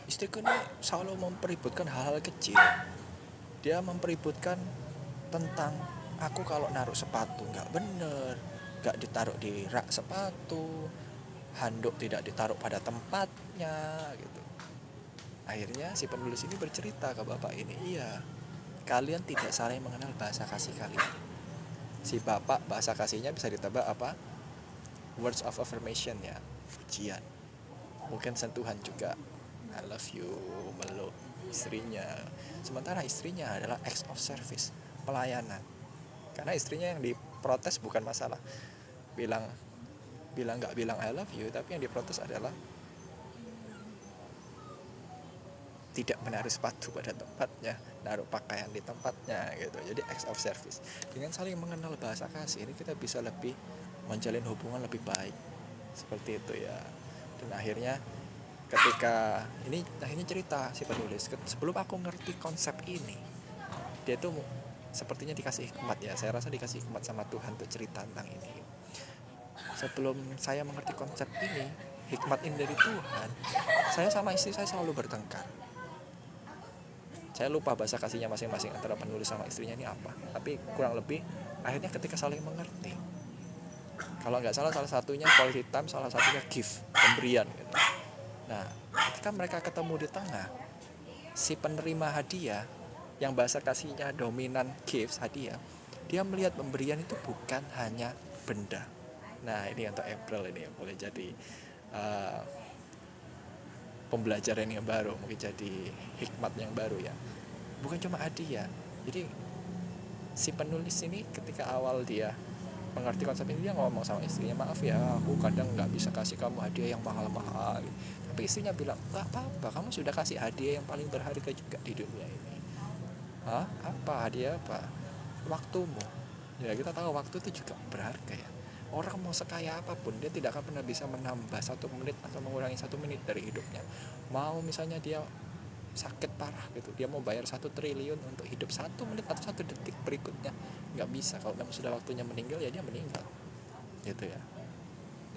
istriku ini selalu mempeributkan hal-hal kecil. Dia mempeributkan tentang aku kalau naruh sepatu nggak bener, nggak ditaruh di rak sepatu, handuk tidak ditaruh pada tempatnya gitu. Akhirnya si penulis ini bercerita ke bapak ini, iya, kalian tidak saling mengenal bahasa kasih kalian. Si bapak bahasa kasihnya bisa ditebak apa? Words of affirmation ya, pujian. Mungkin sentuhan juga, I love you, meluk istrinya. Sementara istrinya adalah acts of service, pelayanan. Karena istrinya yang diprotes bukan masalah bilang nggak bilang I love you, tapi yang diprotes adalah tidak menaruh sepatu pada tempatnya, naruh pakaian di tempatnya gitu. Jadi acts of service. Dengan saling mengenal bahasa kasih ini kita bisa lebih menjalin hubungan lebih baik, seperti itu ya. Dan akhirnya ketika ini cerita si penulis, sebelum aku ngerti konsep ini, dia tuh sepertinya dikasih hikmat ya, saya rasa dikasih hikmat sama Tuhan untuk cerita tentang ini. Sebelum saya mengerti konsep ini, hikmat ini dari Tuhan, saya sama istri saya selalu bertengkar. Saya lupa bahasa kasihnya masing-masing antara penulis sama istrinya ini apa, tapi kurang lebih akhirnya ketika saling mengerti, kalau nggak salah satunya quality time, salah satunya gift, pemberian gitu. Nah ketika mereka ketemu di tengah, si penerima hadiah yang bahasa kasihnya dominan gifts, hadiah, dia melihat pemberian itu bukan hanya benda. Nah ini untuk April ini boleh jadi pembelajaran yang baru, mungkin jadi hikmat yang baru ya. Bukan cuma hadiah. Jadi si penulis ini ketika awal dia mengerti konsep ini, dia ngomong sama istrinya, maaf ya aku kadang nggak bisa kasih kamu hadiah yang mahal-mahal. Tapi istrinya bilang, nggak apa-apa, kamu sudah kasih hadiah yang paling berharga juga di dunia ini. Hah? Apa hadiah apa? Waktumu. Ya kita tahu waktu itu juga berharga ya. Orang mau sekaya apapun, dia tidak akan pernah bisa menambah 1 menit atau mengurangi 1 menit dari hidupnya. Mau misalnya dia sakit parah gitu, dia mau bayar 1 triliun untuk hidup 1 menit atau 1 detik berikutnya, nggak bisa. Kalau memang sudah waktunya meninggal ya dia meninggal gitu ya.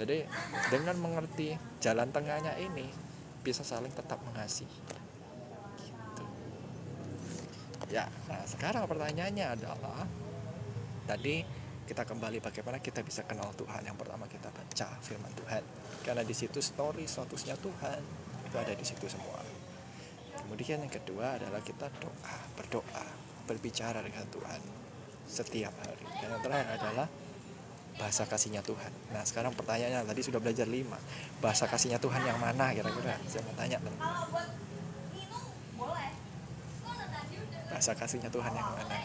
Jadi dengan mengerti jalan tengahnya ini, bisa saling tetap mengasihi gitu ya. Nah sekarang pertanyaannya adalah, tadi kita kembali bagaimana kita bisa kenal Tuhan. Yang pertama kita baca firman Tuhan, karena di situ story statusnya Tuhan itu ada di situ semua. Kemudian yang kedua adalah kita berdoa, berbicara dengan Tuhan setiap hari. Dan yang terakhir adalah bahasa kasihnya Tuhan. Nah sekarang pertanyaannya, tadi sudah belajar 5, bahasa kasihnya Tuhan yang mana kira-kira? Saya mau tanya nih, bahasa kasihnya Tuhan yang mana?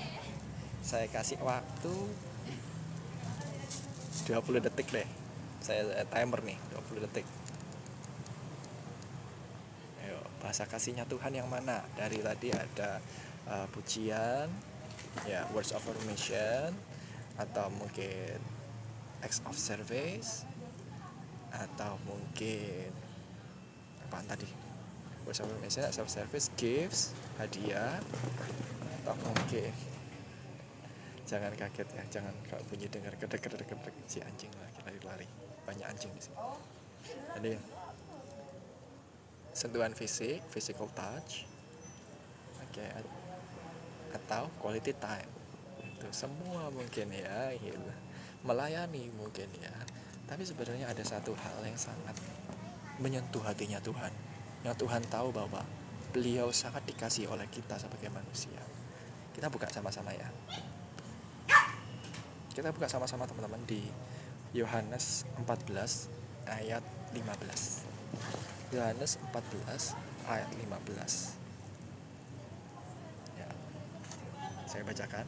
Saya kasih waktu 20 detik deh. Saya timer nih 20 detik. Ayo, bahasa kasihnya Tuhan yang mana? Dari tadi ada pujian, ya, words of affirmation, atau mungkin acts of service, atau mungkin apaan tadi, bersama misalnya self service, gifts, hadiah, atau mungkin jangan kaget ya, jangan kalau bunyi dengar kedek si anjing lagi lari, banyak anjing di sini. Jadi sentuhan fisik, physical touch, oke, atau quality time, itu semua mungkin ya, gitu. Melayani mungkin ya. Tapi sebenarnya ada satu hal yang sangat menyentuh hatinya Tuhan, yang Tuhan tahu bahwa beliau sangat dikasih oleh kita sebagai manusia. Kita buka sama-sama ya, kita buka sama-sama teman-teman di Yohanes 14 ayat 15. Yohanes 14 ayat 15 ya, saya bacakan.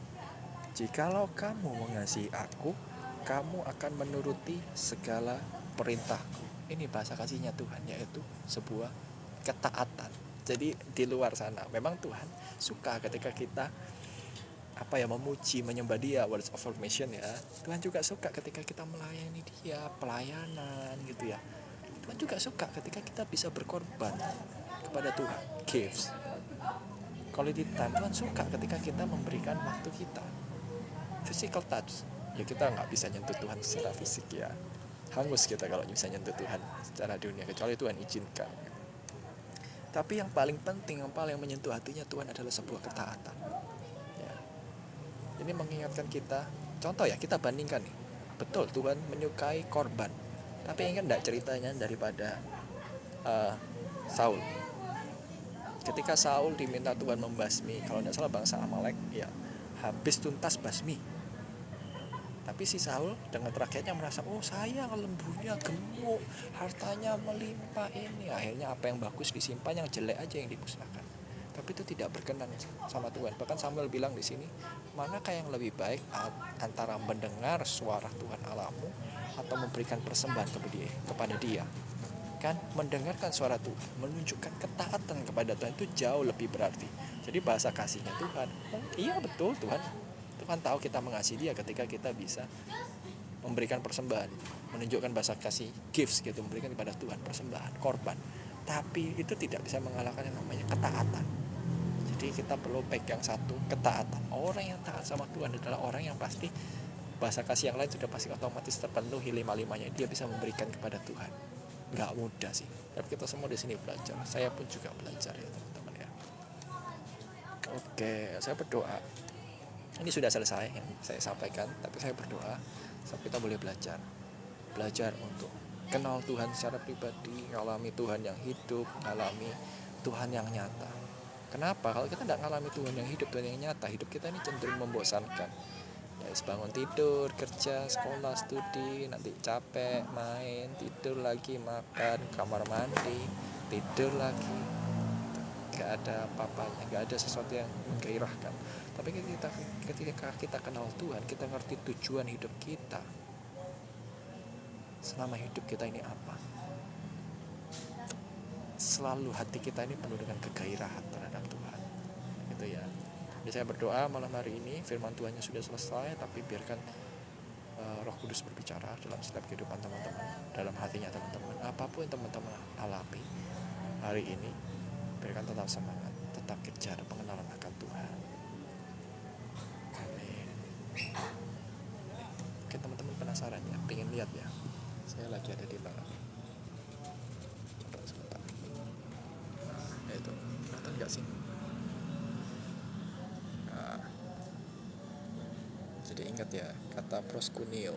Jikalau kamu mengasihi aku, kamu akan menuruti segala perintahku. Ini bahasa kasihnya Tuhan, yaitu sebuah ketaatan. Jadi di luar sana memang Tuhan suka ketika kita memuji, menyembah Dia, words of affirmation ya. Tuhan juga suka ketika kita melayani Dia, pelayanan gitu ya. Tuhan juga suka ketika kita bisa berkorban kepada Tuhan, gifts, quality time. Tuhan suka ketika kita memberikan waktu kita. Physical touch, ya kita nggak bisa nyentuh Tuhan secara fisik ya, hangus kita kalau bisa nyentuh Tuhan secara dunia, kecuali Tuhan izinkan. Tapi yang paling penting, yang paling menyentuh hatinya Tuhan adalah sebuah ketaatan ya. Ini mengingatkan kita, contoh ya, kita bandingkan nih, betul Tuhan menyukai korban, tapi ingat enggak ceritanya daripada Saul, ketika Saul diminta Tuhan membasmi, kalau tidak salah bangsa Amalek ya, habis tuntas basmi. Tapi si Saul dengan rakyatnya merasa, oh saya lembunya gemuk, hartanya melimpah ini. Akhirnya apa yang bagus disimpan, yang jelek aja yang dimusnahkan. Tapi itu tidak berkenan sama Tuhan. Bahkan Samuel bilang di sini, manakah yang lebih baik antara mendengar suara Tuhan Allahmu atau memberikan persembahan kepada Dia? Kan mendengarkan suara Tuhan, menunjukkan ketaatan kepada Tuhan itu jauh lebih berarti. Jadi bahasa kasihnya Tuhan, oh iya betul Tuhan tahu kita mengasihi Dia ketika kita bisa memberikan persembahan, menunjukkan bahasa kasih, gifts gitu, memberikan kepada Tuhan persembahan, korban. Tapi itu tidak bisa mengalahkan yang namanya ketaatan. Jadi kita perlu pegang satu, ketaatan. Orang yang taat sama Tuhan adalah orang yang pasti bahasa kasih yang lain sudah pasti otomatis terpenuhi, lima-limanya dia bisa memberikan kepada Tuhan. Nggak mudah sih, tapi kita semua di sini belajar. Saya pun juga belajar ya teman-teman ya. Oke, saya berdoa ini sudah selesai yang saya sampaikan, tapi saya berdoa supaya kita boleh belajar untuk kenal Tuhan secara pribadi, ngalami Tuhan yang hidup, ngalami Tuhan yang nyata. Kenapa? Kalau kita tidak ngalami Tuhan yang hidup, Tuhan yang nyata, hidup kita ini cenderung membosankan. Ya, bangun tidur, kerja, sekolah, studi, nanti capek, main, tidur lagi, makan, kamar mandi, tidur lagi. Gak ada apa-apanya, gak ada sesuatu yang menggairahkan. Tapi ketika kita kenal Tuhan, kita ngerti tujuan hidup kita selama hidup kita ini apa. Selalu hati kita ini penuh dengan kegairahan terhadap Tuhan, gitu ya. Jadi saya berdoa malam hari ini firman Tuhannya sudah selesai, tapi biarkan Roh Kudus berbicara dalam setiap kehidupan teman-teman, dalam hatinya teman-teman. Apapun yang teman-teman alami hari ini, biarkan tetap semangat, tetap kejar pengenalan akan Tuhan. Amin. Mungkin teman-teman penasaran ya, pengen lihat ya, saya lagi ada di mana. Sebentar. Itu kelihatan nggak sih? Nah, jadi ingat ya kata proskuneo.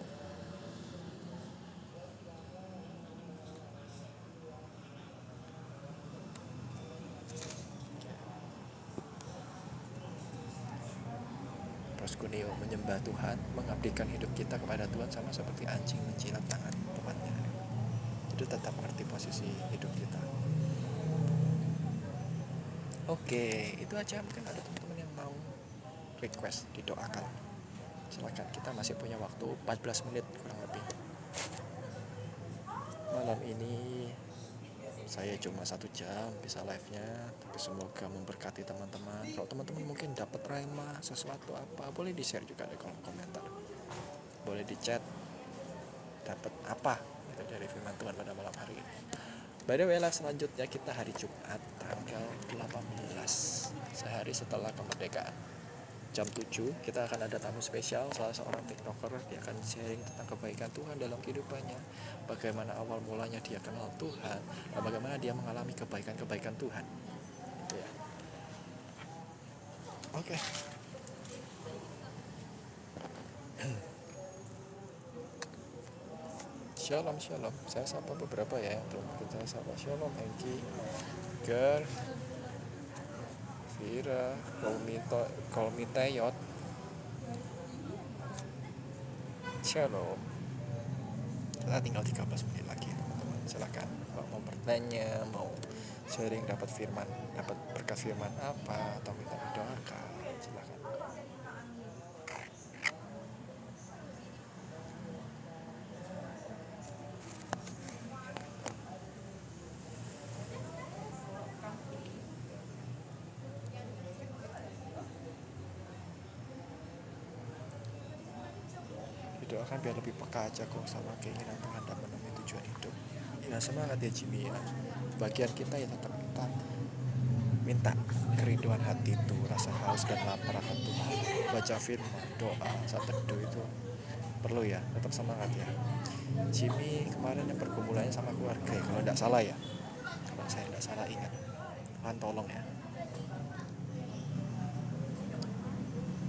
Proskuneo, menyembah Tuhan, mengabdikan hidup kita kepada Tuhan sama seperti anjing menjilat tangan temannya. Itu tetap mengerti posisi hidup kita. Oke, itu aja. Mungkin ada teman-teman yang mau request didoakan, silakan. Kita masih punya waktu 14 menit kurang lebih. Malam ini saya cuma 1 jam bisa live-nya, tapi semoga memberkati teman-teman. Kalau teman-teman mungkin dapat rema sesuatu apa, boleh di-share juga di kolom komentar, boleh di chat dapat apa gitu, dari firman Tuhan pada malam hari ini. By the way lah, selanjutnya kita hari Jumat tanggal 18, sehari setelah kemerdekaan. Jam 7 kita akan ada tamu spesial, salah seorang tiktoker. Dia akan sharing tentang kebaikan Tuhan dalam kehidupannya, bagaimana awal mulanya dia kenal Tuhan, dan bagaimana dia mengalami kebaikan-kebaikan Tuhan ya. Oke. Shalom, shalom. Saya sapa beberapa ya yang belum mungkin saya sapa. Shalom, Hengki, Ger, Vira, Kolmiteyot. Shalom. Kita tinggal 13 menit lagi teman-teman. Silakan kalau mau bertanya, mau sharing, dapat berkat firman apa, atau minta didoakan, silakan. Didoakan biar lebih peka aja kok sama keinginan Tuhan dan menemui tujuan hidup. Ya semangat ya Jimmy ya. Bagian kita ya tetap kita minta kerinduan hati itu, rasa haus dan lapar akan Tuhan, baca firman, doa, saat teduh itu perlu ya, tetap semangat ya. Jimmy kemarin yang pergumulannya sama keluarga ya, kalau tidak salah ya, kalau saya tidak salah ingat. Tuhan tolong ya.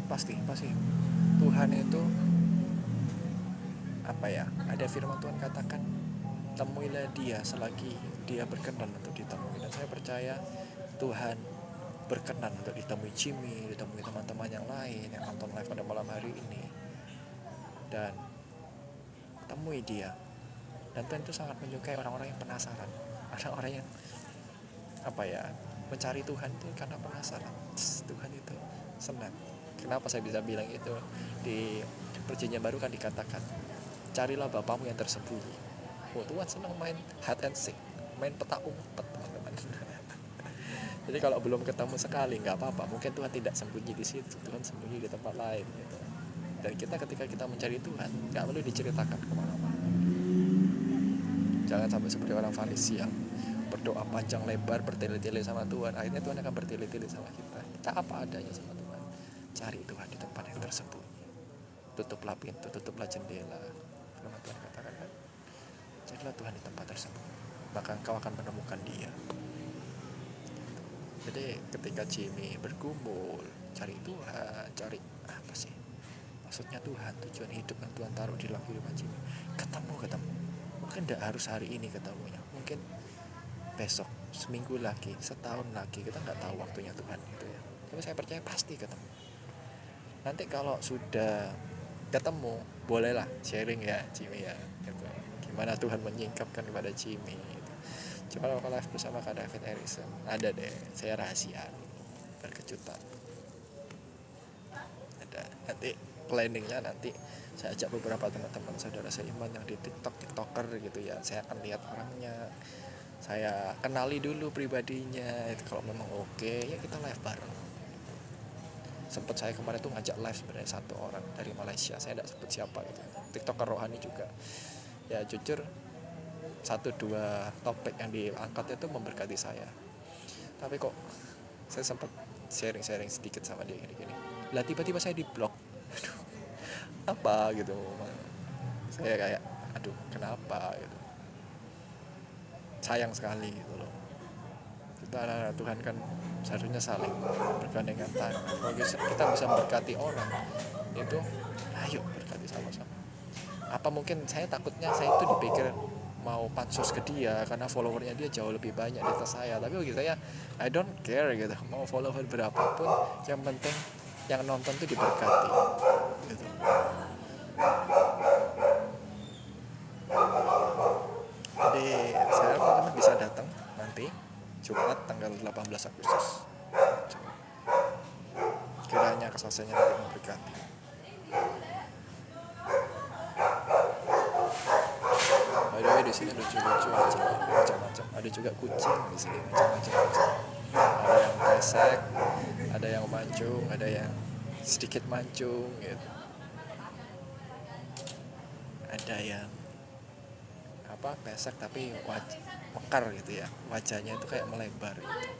Pasti Tuhan itu apa ya, ada firman Tuhan katakan, temuilah dia selagi dia berkenan untuk ditemui. Dan saya percaya Tuhan berkenan untuk ditemui Jimmy, ditemui teman-teman yang lain yang nonton live pada malam hari ini, dan temui dia. Dan Tuhan itu sangat menyukai orang-orang yang penasaran, orang-orang yang apa ya, mencari Tuhan itu karena penasaran. Tuhan itu senang. Kenapa saya bisa bilang itu? Di Perjanjian Baru kan dikatakan, carilah Bapamu yang tersembunyi. Oh, Tuhan senang main hide and seek, main petak umpet teman-teman. Jadi kalau belum ketemu sekali nggak apa-apa, mungkin Tuhan tidak sembunyi di situ, Tuhan sembunyi di tempat lain gitu. Dan ketika kita mencari Tuhan, nggak perlu diceritakan kemana-mana. Jangan sampai seperti orang Farisi yang berdoa panjang lebar, bertele-tele sama Tuhan. Akhirnya Tuhan akan bertele-tele sama kita. Kita apa adanya sama Tuhan. Cari Tuhan di tempat yang tersembunyi. Tutuplah pintu, tutuplah jendela. Firman Tuhan katakan kan, carilah Tuhan di tempat tersembunyi, maka engkau akan menemukan Dia. Jadi ketika Jimmy bergumul, cari Tuhan, cari apa sih maksudnya Tuhan, tujuan hidup yang Tuhan taruh di dalam kehidupan Jimmy, ketemu. Mungkin tidak harus hari ini ketemunya, mungkin besok, seminggu lagi, setahun lagi, kita nggak tahu waktunya Tuhan gitu ya. Tapi saya percaya pasti ketemu. Nanti kalau sudah ketemu, bolehlah sharing ya Jimmy ya gitu. Gimana Tuhan menyingkapkan kepada Jimmy gitu. Coba kalau live bersama Kak David Harrison, ada deh, saya rahasia, berkejutan. Ada nanti planningnya, nanti saya ajak beberapa teman-teman saudara seiman yang di tiktoker gitu ya. Saya akan lihat orangnya, saya kenali dulu pribadinya. Itu kalau memang oke ya kita live bareng. Sempat saya kemarin tuh ngajak live sebenarnya satu orang dari Malaysia, saya tidak sebut siapa gitu, tiktoker rohani juga ya. Jujur 1-2 topik yang diangkat itu memberkati saya, tapi kok saya sempat sharing sedikit sama dia gini lah, tiba-tiba saya di blok. Aduh, apa gitu, saya kayak aduh kenapa gitu, sayang sekali gitu loh. Kita anak Tuhan kan seharusnya saling bergandengan tangan. Kalau kita bisa memberkati orang itu, ayo berkati sama-sama. Apa mungkin saya takutnya saya itu dipikir mau pansos ke dia karena followernya dia jauh lebih banyak di atas saya. Tapi bagi saya I don't care gitu, mau follower berapapun, yang penting yang nonton tuh diberkati gitu. Jadi saya teman-teman bisa datang nanti Jumat tanggal 18 Agustus. Kiranya kesaksiannya nanti memberkati. By the way, di sini lucu-lucu aja, macam-macam. Ada juga kucing di sini, macam-macam. Ada yang pesek, ada yang mancung, ada yang sedikit mancung gitu. Ada yang pesek tapi mekar gitu ya, wajahnya itu kayak melebar gitu.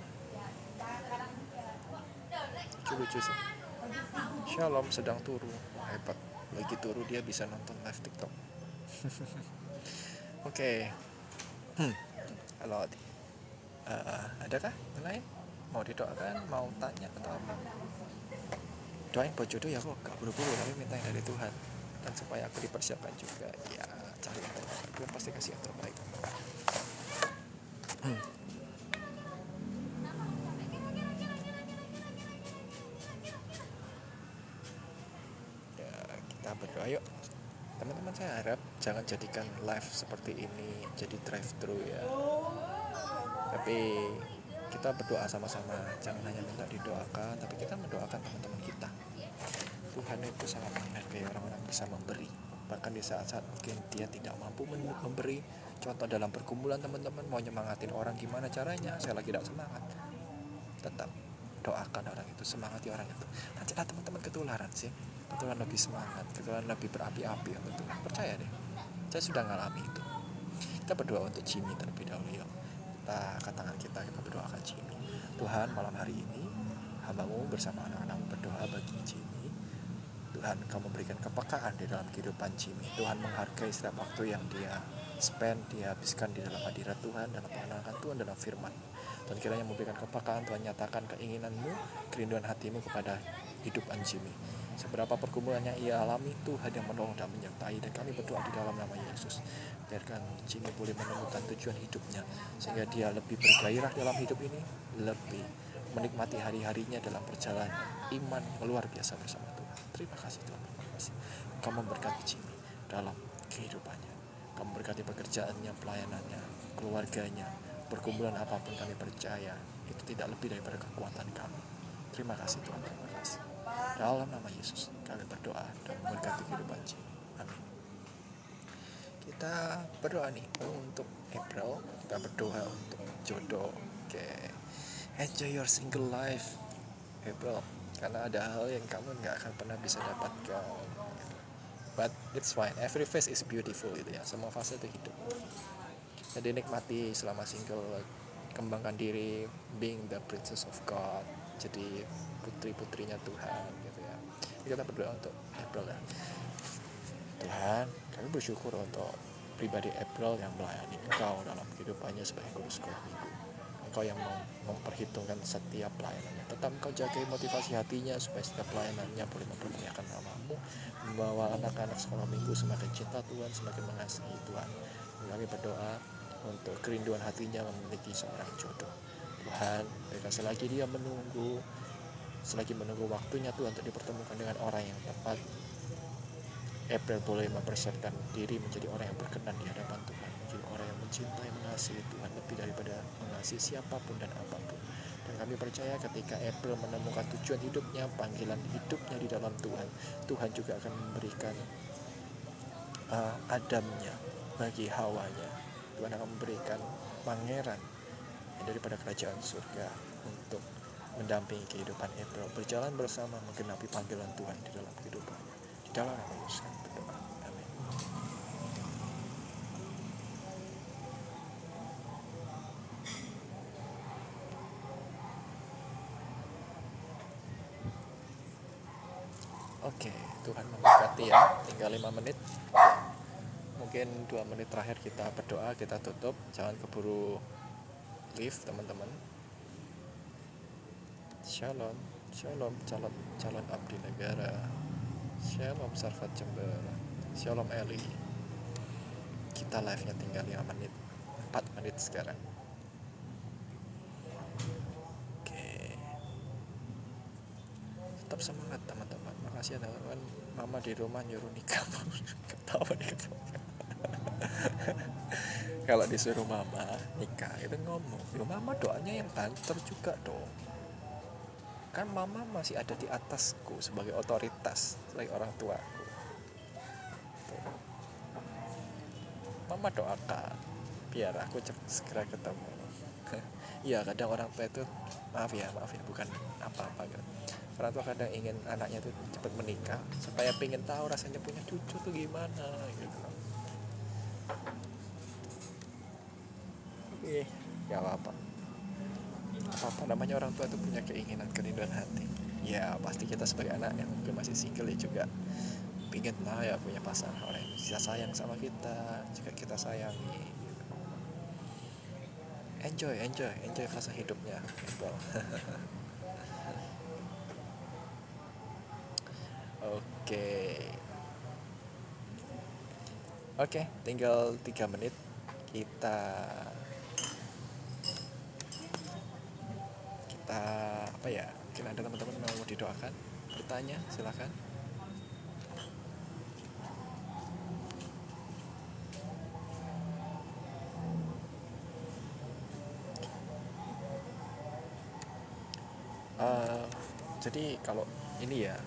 Lucu sih. Shalom sedang turu, hebat, lagi turu dia bisa nonton live TikTok. Oke. Halo, adakah yang lain mau didoakan, mau tanya atau apa? Doain buat jodoh ya, kok gak buru-buru, tapi minta yang dari Tuhan, dan supaya aku dipersiapkan juga ya. Cari yang terbaik, Tuhan pasti kasih yang terbaik. Ya, kita berdoa yuk teman-teman. Saya harap jangan jadikan live seperti ini jadi drive thru ya, tapi kita berdoa sama-sama. Jangan hanya minta didoakan, tapi kita mendoakan teman-teman kita. Tuhan itu sangat menghargai orang-orang bisa memberi, bahkan di saat-saat mungkin dia tidak mampu memberi. Contoh dalam pergumulan, teman-teman mau nyemangatin orang, gimana caranya? Saya lagi tidak semangat, tetap doakan orang itu, semangati orang itu. Nanti teman-teman ketularan sih, ketularan lebih semangat, ketularan lebih berapi-api untuk Tuhan. Percaya deh, saya sudah ngalami itu. Kita berdoa untuk Jimmy terlebih dahulu yuk. Kita angkat tangan kita berdoakan Jimmy. Tuhan, malam hari ini hambamu bersama anak-anakmu berdoa bagi Jimmy. Tuhan, Kau memberikan kepekaan di dalam kehidupan Jimmy. Tuhan menghargai setiap waktu yang dia spend, dia habiskan di dalam hadirat Tuhan, dalam pengenalan Tuhan, dalam firman. Tuhan kiranya memberikan kepekaan, Tuhan nyatakan keinginanmu, kerinduan hatimu kepada hidupan Jimmy. Seberapa pergumulannya ia alami, Tuhan yang menolong dan menyertai. Dan kami berdoa di dalam nama Yesus, biarkan Jimmy boleh menemukan tujuan hidupnya, sehingga dia lebih bergairah dalam hidup ini, lebih menikmati hari-harinya dalam perjalanan iman luar biasa bersama Tuhan. Terima kasih Tuhan, terima kasih. Kau memberkati Jimmy dalam kehidupannya, Kau memberkati pekerjaannya, pelayanannya, keluarganya. Pergumulan apapun kami percaya itu tidak lebih daripada kekuatan kami. Terima kasih Tuhan, terima kasih. Dalam nama Yesus kami berdoa dan memberkati kehidupan Jimmy. Amin. Kita berdoa nih untuk April, kita berdoa untuk jodoh. Oke, enjoy your single life April, karena ada hal yang kamu nggak akan pernah bisa dapatkan, but it's fine, every phase is beautiful gitu ya, semua fase itu hidup. Jadi nikmati selama single, kembangkan diri, being the princess of God, jadi putri-putrinya Tuhan gitu ya. Kita berdoa untuk April ya. Tuhan, kami bersyukur untuk pribadi April yang melayani Engkau dalam kehidupannya sebagai guru sekolah minggu. Engkau yang memperhitungkan setiap pelayanannya. Tetap Engkau jagai motivasi hatinya supaya setiap pelayanannya boleh mempermuliakan nama-Mu, membawa anak-anak sekolah minggu semakin cinta Tuhan, semakin mengasihi Tuhan. Kami berdoa untuk kerinduan hatinya memiliki seorang jodoh. Tuhan, mereka selagi menunggu waktunya Tuhan untuk dipertemukan dengan orang yang tepat, April boleh mempersiapkan diri menjadi orang yang berkenan di hadapan Tuhan, menjadi orang yang mencintai, mengasihi Tuhan lebih daripada mengasihi siapapun dan apapun. Dan kami percaya ketika April menemukan tujuan hidupnya, panggilan hidupnya di dalam Tuhan, Tuhan juga akan memberikan Adamnya bagi Hawanya. Tuhan akan memberikan pangeran daripada kerajaan surga untuk mendampingi kehidupan April, berjalan bersama menggenapi panggilan Tuhan di dalam kehidupannya. Di dalam nama Yesus kami berdoa. Amin. Oke, Tuhan memberkati ya. Tinggal 5 menit. Mungkin 2 menit terakhir kita berdoa, kita tutup. Jangan keburu leave teman-teman. Shalom, shalom calon abdi negara. Shalom Sarfat Jember. Shalom Eli. Kita live-nya tinggal 5 menit. 4 menit sekarang. Oke. Tetap semangat teman-teman. Makasih ya teman-teman. Mama di rumah nyuruh nikah. Ketawa nih. Kalau disuruh mama nikah itu ngomong, yo mama doanya yang banter juga dong. Kan mama masih ada di atasku sebagai otoritas, sebagai orang tuaku. Mama doakan biar aku segera ketemu. Iya, kadang orang tua itu maaf ya bukan apa-apa gitu. Orang tua kadang ingin anaknya itu cepat menikah supaya pengen tahu rasanya punya cucu tuh gimana gitu. Iya, gak apa-apa. Apa namanya orang tua tuh punya keinginan, kerinduan hati. Ya pasti kita sebagai anak yang mungkin masih single ya juga pingin lah ya punya pasangan orang yang bisa sayang sama kita, juga kita sayangi. Enjoy fase hidupnya gitu. Oke. Oke, tinggal 3 menit kita kita apa ya? Mungkin ada teman-teman mau didoakan, bertanya, silakan. Eh, jadi kalau ini ya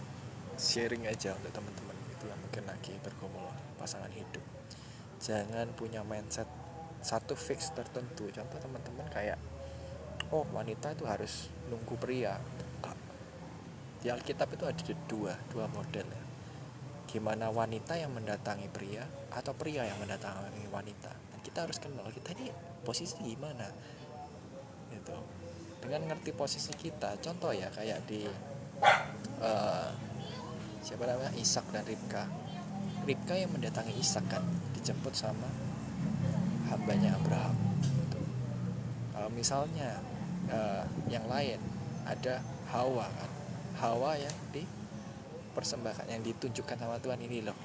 sharing aja untuk teman-teman itu yang mungkin lagi bergumul pasangan hidup. Jangan punya mindset satu fix tertentu. Contoh teman-teman kayak oh wanita itu harus nunggu pria. Di Alkitab itu ada dua model ya. Gimana wanita yang mendatangi pria atau pria yang mendatangi wanita. Dan kita harus kenal kita ini posisi gimana gitu. Dengan ngerti posisi kita, contoh ya kayak di uh, siapa namanya Ishak dan Ribka. Ribka yang mendatangi Ishak kan dijemput sama hambanya Abraham gitu. Kalau misalnya yang lain ada Hawa kan, Hawa yang dipersembahkan, yang ditunjukkan sama Tuhan ini loh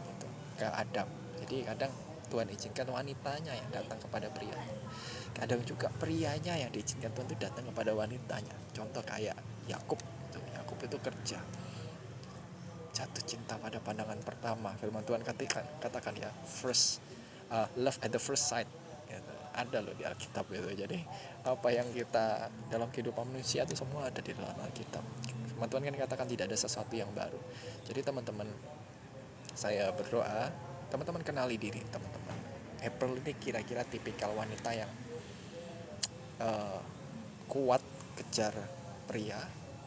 gitu, ke Adam. Jadi kadang Tuhan izinkan wanitanya yang datang kepada pria, kadang juga prianya yang diizinkan Tuhan itu datang kepada wanitanya. Contoh kayak Yakub gitu. Yakub itu kerja, jatuh cinta pada pandangan pertama. Firman Tuhan katakan ya first love at the first sight gitu. Ada loh di Alkitab itu. Jadi apa yang kita dalam kehidupan manusia itu semua ada di dalam Alkitab. Firman Tuhan kan katakan tidak ada sesuatu yang baru. Jadi teman-teman, saya berdoa teman-teman kenali diri teman-teman. April ini kira-kira tipikal wanita yang kuat kejar pria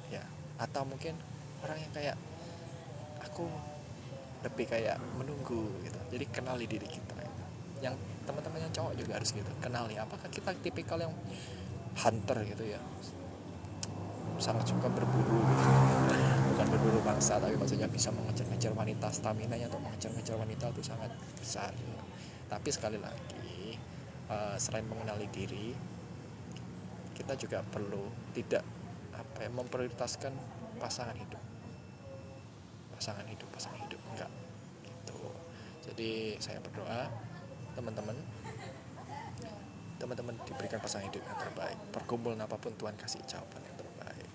ya, atau mungkin orang yang kayak aku lebih kayak menunggu gitu. Jadi kenali diri kita gitu. Yang teman-teman yang cowok juga harus gitu, kenali apakah kita tipikal yang hunter gitu ya, sangat suka berburu gitu. Bukan berburu bangsa, tapi maksudnya bisa mengejar-ngejar wanita, stamina nya untuk mengejar-ngejar wanita itu sangat besar gitu. Tapi sekali lagi selain mengenali diri, kita juga perlu tidak memprioritaskan pasangan hidup enggak gitu. Jadi saya berdoa teman-teman diberikan pasangan hidup yang terbaik. Pergumulan apapun Tuhan kasih jawaban yang terbaik.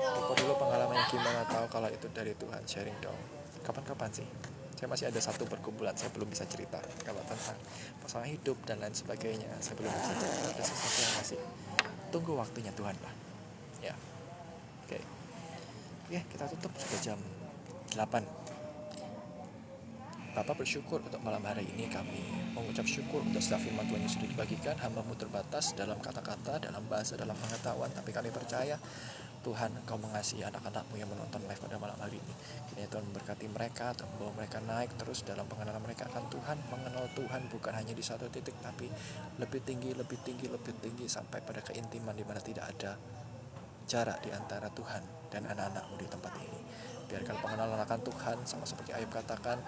Kok dulu pengalamannya gimana, tahu kalau itu dari Tuhan, sharing dong. Kapan-kapan sih? Saya masih ada satu pergumulan, saya belum bisa cerita kalau tentang pasangan hidup dan lain sebagainya. Saya belum bisa cerita, ada sesuatu yang masih tunggu waktunya Tuhan lah. Ya, oke. Oke, kita tutup sudah jam 8. Bapak bersyukur untuk malam hari ini. Kami mengucap syukur untuk setiap firman Tuhan yang sudah dibagikan. Hamba-Mu terbatas dalam kata-kata, dalam bahasa, dalam pengetahuan, tapi kami percaya Tuhan Engkau mengasihi anak-anak-Mu yang menonton live pada malam hari ini. Kiranya Tuhan memberkati mereka, Tuhan membawa mereka naik terus dalam pengenalan mereka akan Tuhan, mengenal Tuhan bukan hanya di satu titik, tapi lebih tinggi sampai pada keintiman di mana tidak ada jarak di antara Tuhan dan anak-anak-Mu di tempat ini. Biarkan pengenalan akan Tuhan sama seperti Ayub katakan,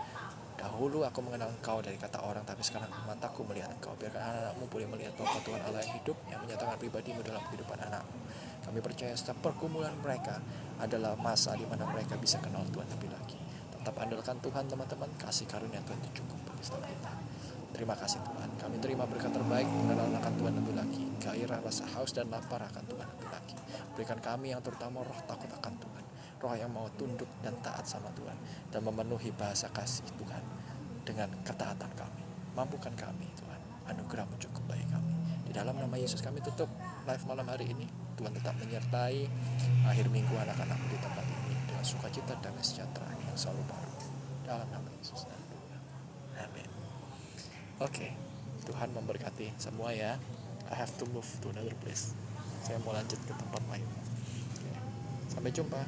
dahulu aku mengenal Engkau dari kata orang, tapi sekarang mataku melihat Engkau. Biarkan anak-anak-Mu boleh melihat bahwa Tuhan Allah yang hidup, yang menyatakan pribadi-Mu dalam kehidupan anak-Mu. Kami percaya setiap pergumulan mereka adalah masa di mana mereka bisa kenal Tuhan lebih lagi. Tetap andalkan Tuhan teman-teman, kasih karunia Tuhan itu cukup bagi setiap kita. Terima kasih Tuhan, kami terima berkat terbaik, mengenal akan Tuhan lebih lagi, gairah rasa haus dan lapar akan Tuhan lebih lagi. Berikan kami yang terutama roh takut akan Tuhan, roh yang mau tunduk dan taat sama Tuhan, dan memenuhi bahasa kasih Tuhan dengan ketaatan kami. Mampukan kami Tuhan, anugerah-Mu cukup bagi kami. Di dalam nama Yesus kami tutup live malam hari ini. Tuhan tetap menyertai akhir minggu anak-anak di tempat ini dengan sukacita dan sejahtera yang selalu baru. Dalam nama Yesus. Amin. Oke, Tuhan memberkati semua ya. I have to move to another place. Saya mau lanjut ke tempat lain. Sampai jumpa.